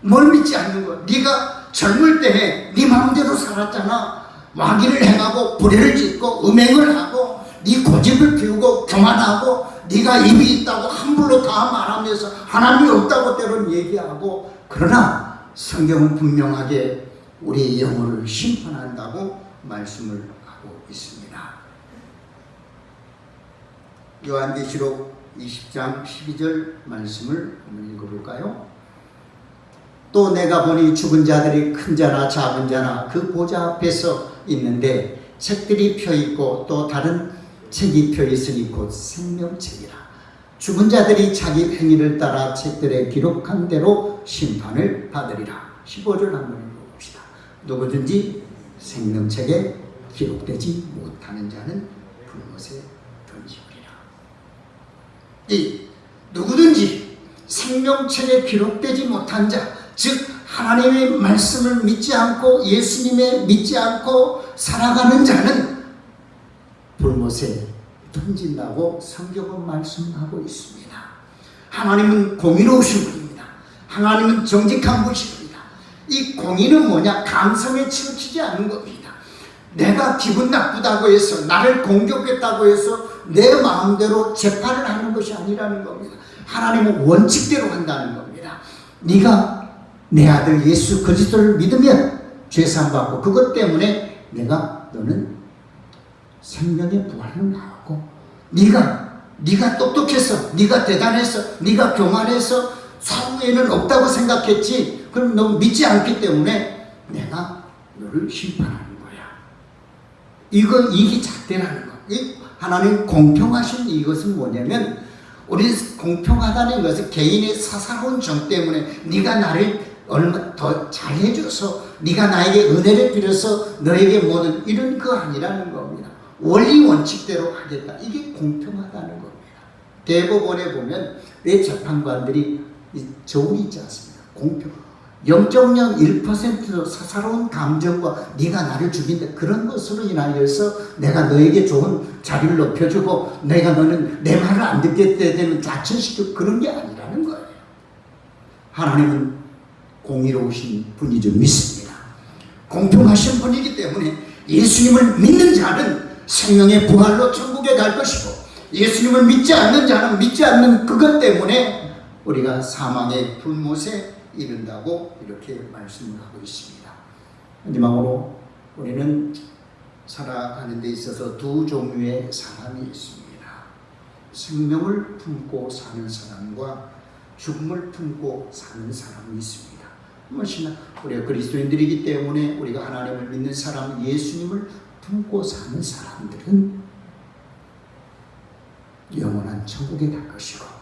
C: 뭘 믿지 않는 거야? 네가 젊을 때에 네 마음대로 살았잖아. 마귀를 행하고 불의를 짓고 음행을 하고 네 고집을 피우고 교만하고 네가 입이 있다고 함부로 다 말하면서 하나님이 없다고 때론 얘기하고, 그러나 성경은 분명하게 우리의 영혼을 심판한다고 말씀을 하고 있습니다. 요한계시록 20장 12절 말씀을 한번 읽어볼까요? 또 내가 보니 죽은 자들이 큰 자나 작은 자나 그 보좌 앞에서 있는데 책들이 펴있고 또 다른 책이 펴있으니 곧 생명책이라. 죽은 자들이 자기 행위를 따라 책들에 기록한 대로 심판을 받으리라. 15절 한번 읽어봅시다. 누구든지 생명책에 기록되지 못하는 자는 불못에 던지리라. 이 누구든지 생명책에 기록되지 못한 자, 즉 하나님의 말씀을 믿지 않고 예수님의 믿지 않고 살아가는 자는 불못에 던진다고 성경은 말씀하고 있습니다. 하나님은 공의로우신 분입니다. 하나님은 정직한 분이십니다. 이 공의는 뭐냐? 감성에 치우치지 않는 겁니다. 내가 기분 나쁘다고 해서 나를 공격했다고 해서 내 마음대로 재판을 하는 것이 아니라는 겁니다. 하나님은 원칙대로 한다는 겁니다. 네가 내 아들 예수 그리스도를 믿으면 죄사함 받고 그것 때문에 너는 생명의 부활로 나오고 네가 똑똑해서 네가 대단해서 네가 교만해서 사후에는 없다고 생각했지. 그럼 너 믿지 않기 때문에 내가 너를 심판하는 거야. 이게 잣대라는 거. 하나님 공평하신 이것은 뭐냐면 우리 공평하다는 것은 개인의 사사로운 정 때문에 네가 나를 얼마 더 잘해줘서 네가 나에게 은혜를 빌어서 너에게 모든 이런 거 아니라는 겁니다. 원리 원칙대로 하겠다. 이게 공평하다는 겁니다. 대법원에 보면 왜 재판관들이 저울이 있지 않습니까? 공평. 0.01% 사사로운 감정과 네가 나를 죽인다 그런 것으로 인하여서 내가 너에게 좋은 자리를 높여주고 너는 내 말을 안 듣게 되면 자천시키고 그런 게 아니라는 거예요. 하나님은 공의로우신 분이 좀 믿습니다. 공평하신 분이기 때문에 예수님을 믿는 자는 생명의 부활로 천국에 갈 것이고 예수님을 믿지 않는 자는 믿지 않는 그것 때문에 우리가 사망의 불못에 이른다고 이렇게 말씀을 하고 있습니다. 마지막으로 우리는 살아가는 데 있어서 두 종류의 사람이 있습니다. 생명을 품고 사는 사람과 죽음을 품고 사는 사람이 있습니다. 무엇이나 우리가 그리스도인들이기 때문에 우리가 하나님을 믿는 사람, 예수님을 품고 사는 사람들은 영원한 천국에 갈 것이고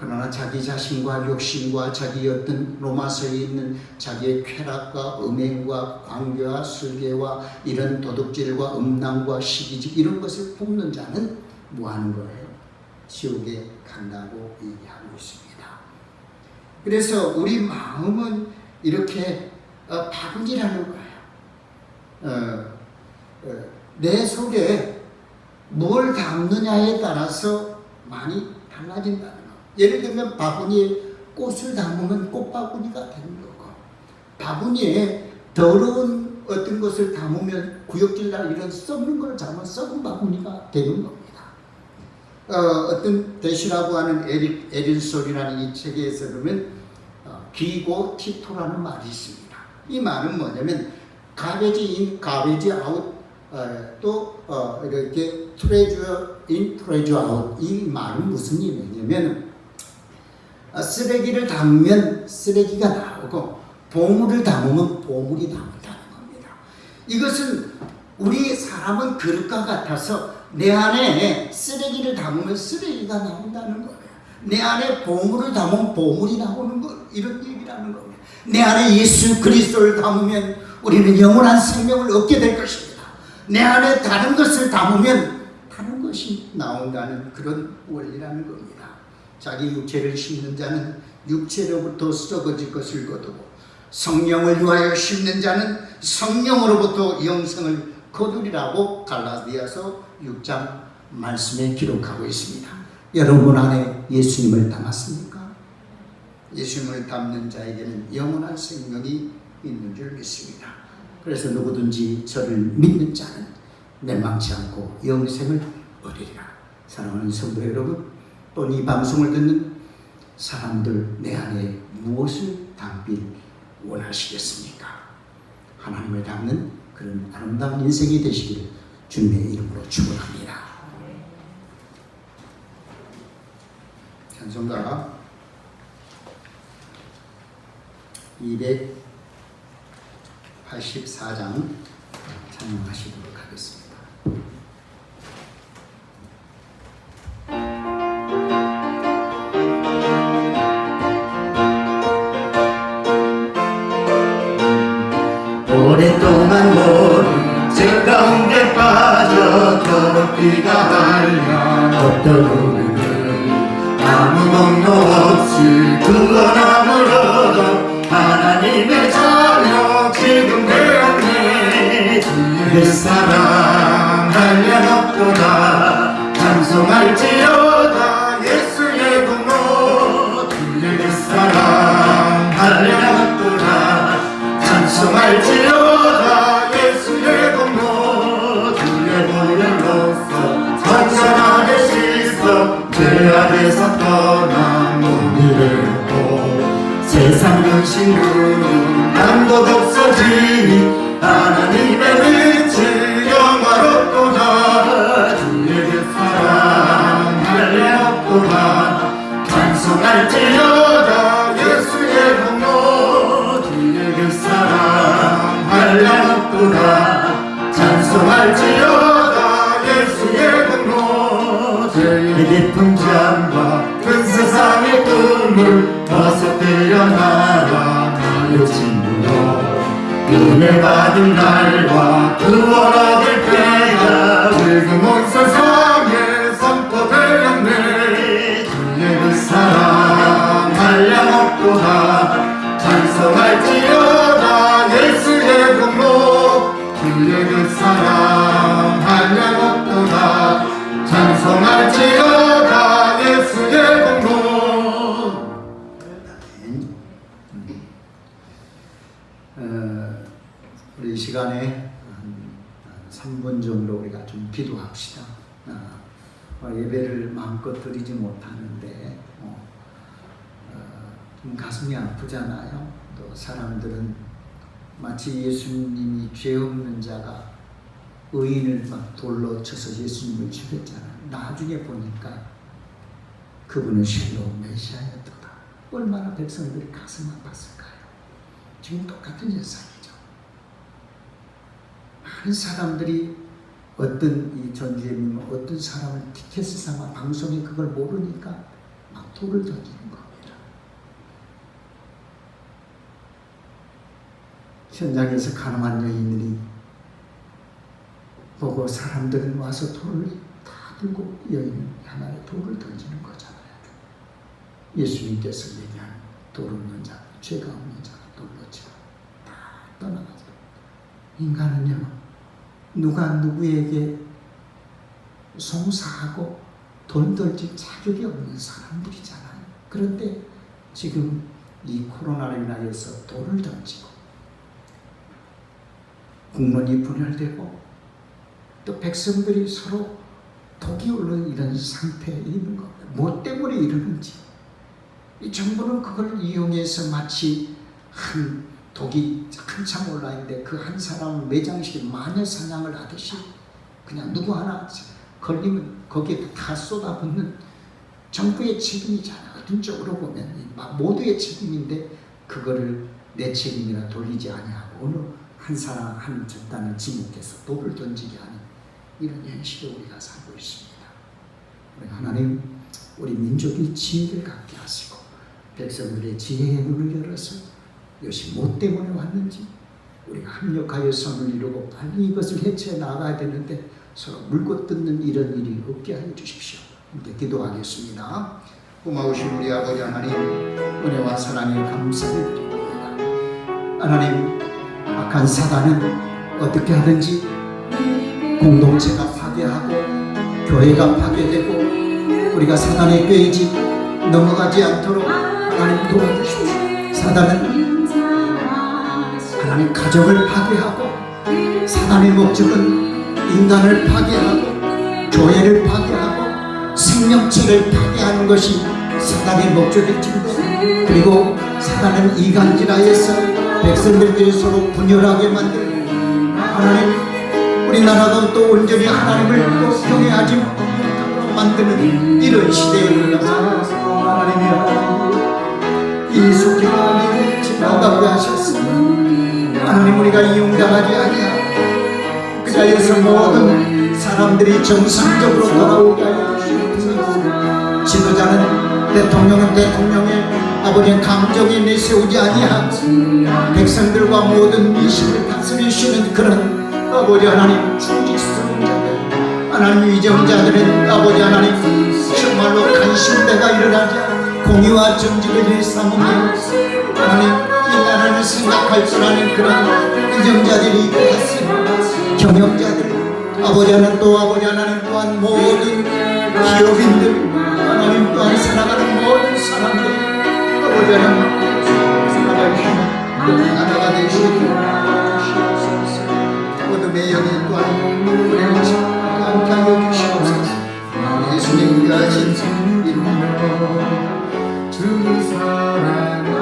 C: 그러나 자기 자신과 욕심과 자기 어떤 로마서에 있는 자기의 쾌락과 음행과 관계와 술계와 이런 도둑질과 음란과 시기질 이런 것을 품는 자는 뭐 하는 거예요? 지옥에 간다고 얘기하고 있습니다. 그래서 우리 마음은 이렇게 바구니라는 거예요. 내 속에 뭘 담느냐에 따라서 많이 달라진다는 거. 예를 들면 바구니에 꽃을 담으면 꽃바구니가 되는 거고 바구니에 더러운 어떤 것을 담으면 구역질나 이런 썩는 걸 담으면 썩은 바구니가 되는 겁니다. 어떤 대시라고 하는 에린솔이라는 이 책에서 보면 귀고 티토라는 말이 있습니다. 이 말은 뭐냐면 가베지 인 가베지 아웃 또 이렇게 트레저 인 트레저 아웃 이 말은 무슨 의미냐면 쓰레기를 담으면 쓰레기가 나오고 보물을 담으면 보물이 나온다는 겁니다. 이것은 우리 사람은 그릇과 같아서 내 안에 쓰레기를 담으면 쓰레기가 나온다는 거예요. 내 안에 보물을 담으면 보물이 나오는 것 이런 얘기라는 겁니다. 내 안에 예수 그리스도를 담으면 우리는 영원한 생명을 얻게 될 것입니다. 내 안에 다른 것을 담으면 다른 것이 나온다는 그런 원리라는 겁니다. 자기 육체를 심는 자는 육체로부터 썩어질 것을 거두고 성령을 위하여 심는 자는 성령으로부터 영생을 거두리라고 갈라디아서 6장 말씀에 기록하고 있습니다. 여러분 안에 예수님을 담았습니까? 예수님을 담는 자에게는 영원한 생명이 있는 줄 믿습니다. 그래서 누구든지 저를 믿는 자는 멸망치 않고 영생을 얻으리라. 사랑하는 성도 여러분, 또 이 방송을 듣는 사람들 내 안에 무엇을 담길 원하시겠습니까? 하나님을 담는 그런 아름다운 인생이 되시기를 주님의 이름으로 축원합니다. 찬송가 284장 찬양하시도록 하겠습니다.
E: 오랫동안 모른 죄 가운데 빠져 더럽기가 하려 어떤 우리는 아무 구멍도 없이 구원함을 얻어 하나님의 자녀 지금 되었네. 주의 사랑 한량없도다 찬송할지어다 예수의 공로. 주의 사랑 한량없도다 찬송할지어다 예수의 공로. 주의 보혈로서 전선하게 씻어 죄악에서 떠난 우리를 보. 세상 근심은 한곳 없어지니 하나님의 빛이 영화롭도다. 주의 그 사랑 한량없도다 찬송할지어다 예수의 공로. 주의 그 사랑 한량없도다 찬송할지어다 예수의 공로. 죄의 깊은 잠과 큰 세상의 꿈을 벗어떼어 나라 나의 친구여. 은혜 받은 날과 구원 얻을 때가 지금 온 세상에 선포되었네. 주의 그 사랑 한량없도다 찬송할지어다 예수의 공로. 주의 그 사랑 한량없도다 찬송할지어다 예수의 공로.
C: 우리 이 시간에 한 3분 정도 우리가 좀 기도합시다. 예배를 마음껏 드리지 못하는데 좀 가슴이 아프잖아요. 또 사람들은 마치 예수님이 죄 없는 자가 의인을 막 돌로 쳐서 예수님을 죽였잖아요. 나중에 보니까 그분은 실로 메시아였더라. 얼마나 백성들이 가슴 아팠을까요? 지금 똑같은 현상이죠. 많은 사람들이 어떤 이 전주에는 어떤 사람을 티켓을 삼아 방송에 그걸 모르니까 막 돌을 던지는 겁니다. 현장에서 가늠한 여인들이 보고 사람들은 와서 돌을 다 들고 여인 하나에 돌을 던지는 거잖아요. 예수님께서 얘기한 돌 없는 자, 죄가 없는 자가 돌로 치고 다 떠나가죠. 인간은요, 누가 누구에게 송사하고 돈 던질 자격이 없는 사람들이잖아요. 그런데 지금 이 코로나로 인하여서 돌을 던지고 국론이 분열되고 또 백성들이 서로 독이 오르는 이런 상태에 있는 겁니다. 뭐 때문에 이러는지 이 정부는 그걸 이용해서 마치 한 독이 한참 올라있는데 그 한 사람을 매장시켜 마녀 사냥을 하듯이 그냥 누구 하나 걸리면 거기에 다 쏟아붓는 정부의 책임이잖아요. 어떤 쪽으로 보면 모두의 책임인데 그거를 내 책임이라 돌리지 아니하고 어느 한 사람 한 집단을 지목해서 돌을 던지게 하는 이런 현실에 우리가 살고 있습니다. 우리 하나님, 우리 민족이 지혜를 갖게 하시고 백성들의 지혜의 눈을 열어서 이것이 뭐 때문에 왔는지 우리가 합력하여 선을 이루고 빨리 이것을 해체 나가야 되는데 서로 물고 뜯는 이런 일이 없게 하여 주십시오. 함께 기도하겠습니다. 고마우신 우리 아버지 하나님, 은혜와 사랑에 감사를 드립니다. 하나님, 악한 사단은 어떻게 하든지 공동체가 파괴하고 교회가 파괴되고 우리가 사단에 꿰이지 넘어가지 않도록 하나님 도와주십시오. 사단은 하나님 가정을 파괴하고 사단의 목적은 인간을 파괴하고 교회를 파괴하고 생명체를 파괴하는 것이 사단의 목적일진데, 그리고 사단은 이간질하여서 백성들끼리 서로 분열하게 만들고 하나님 우리나라도 또 온전히 하나님을 또 경외하지 못하도록 만드는 이런 시대에 우리가 하나님이여 이숙기가 지나가게 하셨습니다. 하나님, 우리가 이용당하지 아니하고 그 자리에서 모든 사람들이 정상적으로 돌아오게 하여 주시옵소서. 지도자는 대통령은 대통령의 아버지의 감정에 내세우지 아니하고 백성들과 모든 민심을 다스리시는 그런 아버지 하나님 충직스러운 자들, 하나님 위정자들은 아버지 하나님 정말로 간신대가 일어나지 않는 공의와 정직을 위해 싸우며 하나님 이 나라를 생각할 줄 아는 그런 의정자들이 되었으며 경영자들 아버지 하나님 또 아버지 하나님 또한 모든 기업인들 하나님 또한 살아가는 모든 사람들 아버지 하나님 살아갈 힘은 나라가 되시기를 어둠의 영이 또한 우리를 함께 하여 주시옵소서. 예수님이 하신 이름으로
E: 주를 사랑하리라.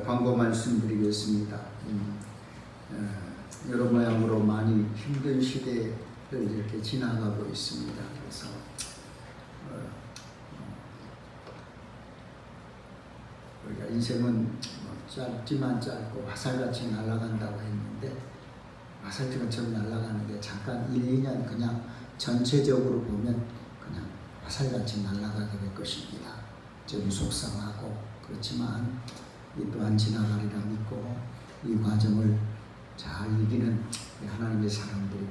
C: 광고 말씀드리겠습니다. 여러 모양으로 많이 힘든 시대를 이렇게 지나가고 있습니다. 그래서 우리가 인생은 짧지만 짧고 화살같이 날아간다고 했는데 화살처럼 날아가는데 잠깐 1, 2년 그냥 전체적으로 보면 그냥 화살같이 날아가게 될 것입니다. 좀 속상하고 그렇지만 이 또한 지나가리라 믿고 이 과정을 잘 이기는 하나님의 사람들이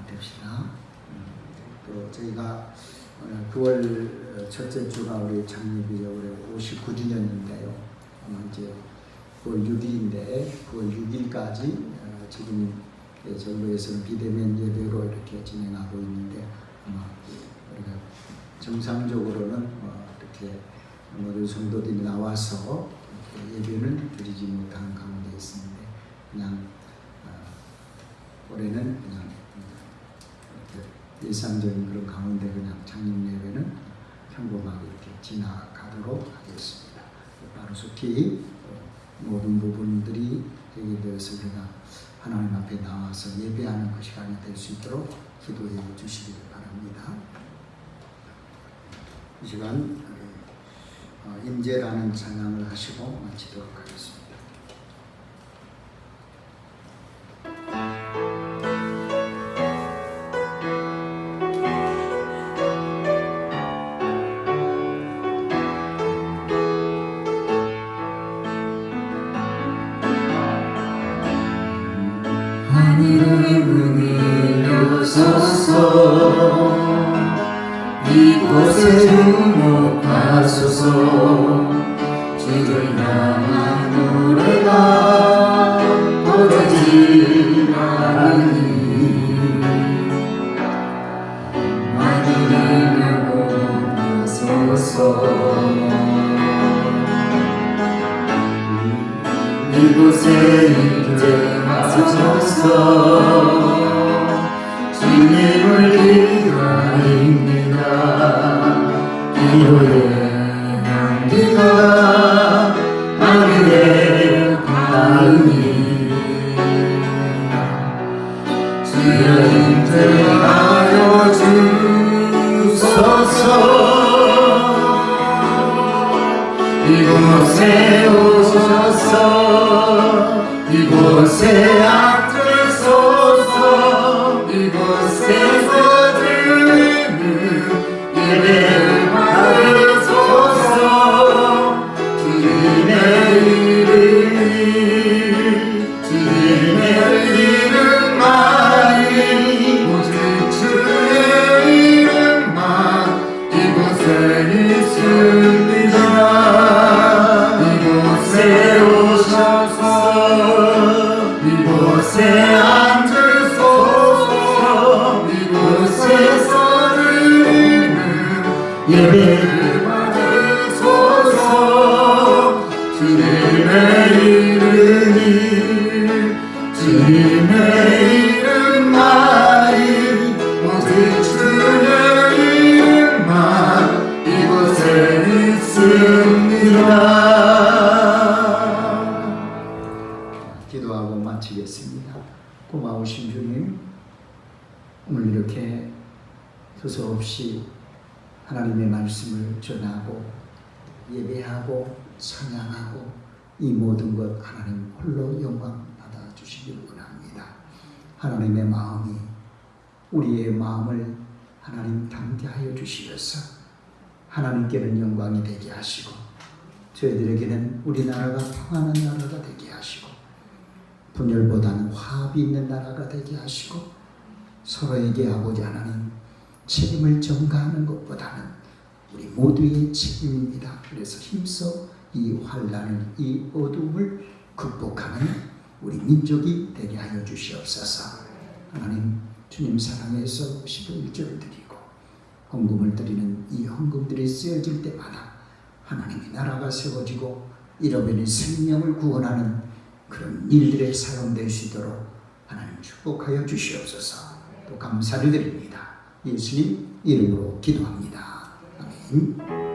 C: 됩시다. 또 저희가 9월 첫째 주가 우리 창립이 올해 59주년인데요. 아마 이제 9월 6일인데 9월 6일까지 지금 정부에서는 비대면 예배로 이렇게 진행하고 있는데 아마 우리가 정상적으로는 이렇게 모든 성도들이 나와서 예배를 드리지 못하는 가운데 있습니다. 그냥 올해는 그냥 일상적인 그런 가운데 그냥 창립 예배는 평범하게 이렇게 지나가도록 하겠습니다. 빠르속히 모든 부분들이 해결되어서 우리가 하나님 앞에 나와서 예배하는 그 시간이 될 수 있도록 기도해 주시기 바랍니다. 이 시간 임재라는 찬양을 하시고 마치도록 하겠습니다.
E: 하늘의 문을 여소서 이곳에 주목하소서 주를 향한 노래가 오로지 하나님 하늘을 보소서 이곳에 인정하소서 주님을 기다립니다. 기도의 향기가 하늘에 닿으니 주여 인정하여 주소서. 이곳에 오셔서 이곳에 앉으소서. 이곳에서 드리는 예배를 받으소서. 주님의 이름만이 오직 주의 이름만 이곳에 있습니다. 이곳에 오셔서 이곳에 앉으소서. 이곳에서 드리는 예배를 받으소서. 주님의 이름만이 오직 주의 이름만 이곳에 있습니다.
C: 기도하고 마치겠습니다. 고마우신 주님, 오늘 이렇게 두서없이 하나님의 말씀을 전하고 예배하고 찬양하고 이 모든 것 하나님 홀로 영광 받아 주시길 원합니다. 하나님의 마음이 우리의 마음을 하나님 담게 하여 주시어서 하나님께는 영광이 되게 하시고 저희들에게는 우리나라가 평안한 나라가 되게 하시고 분열보다는 화합이 있는 나라가 되게 하시고 서로에게 아버지 하나님 책임을 전가하는 것보다는 우리 모두의 책임입니다. 그래서 힘써 이 환난을, 이 어둠을 극복하는 우리 민족이 되게 하여 주시옵소서. 하나님, 주님 사랑해서 11조를 드리고 헌금을 드리는 이 헌금들이 쓰여질 때마다 하나님의 나라가 세워지고 잃어버린 생명을 구원하는 그런 일들에 사용될 수 있도록 하나님 축복하여 주시옵소서. 또 감사를 드립니다. 예수님 이름으로 기도합니다. 아멘.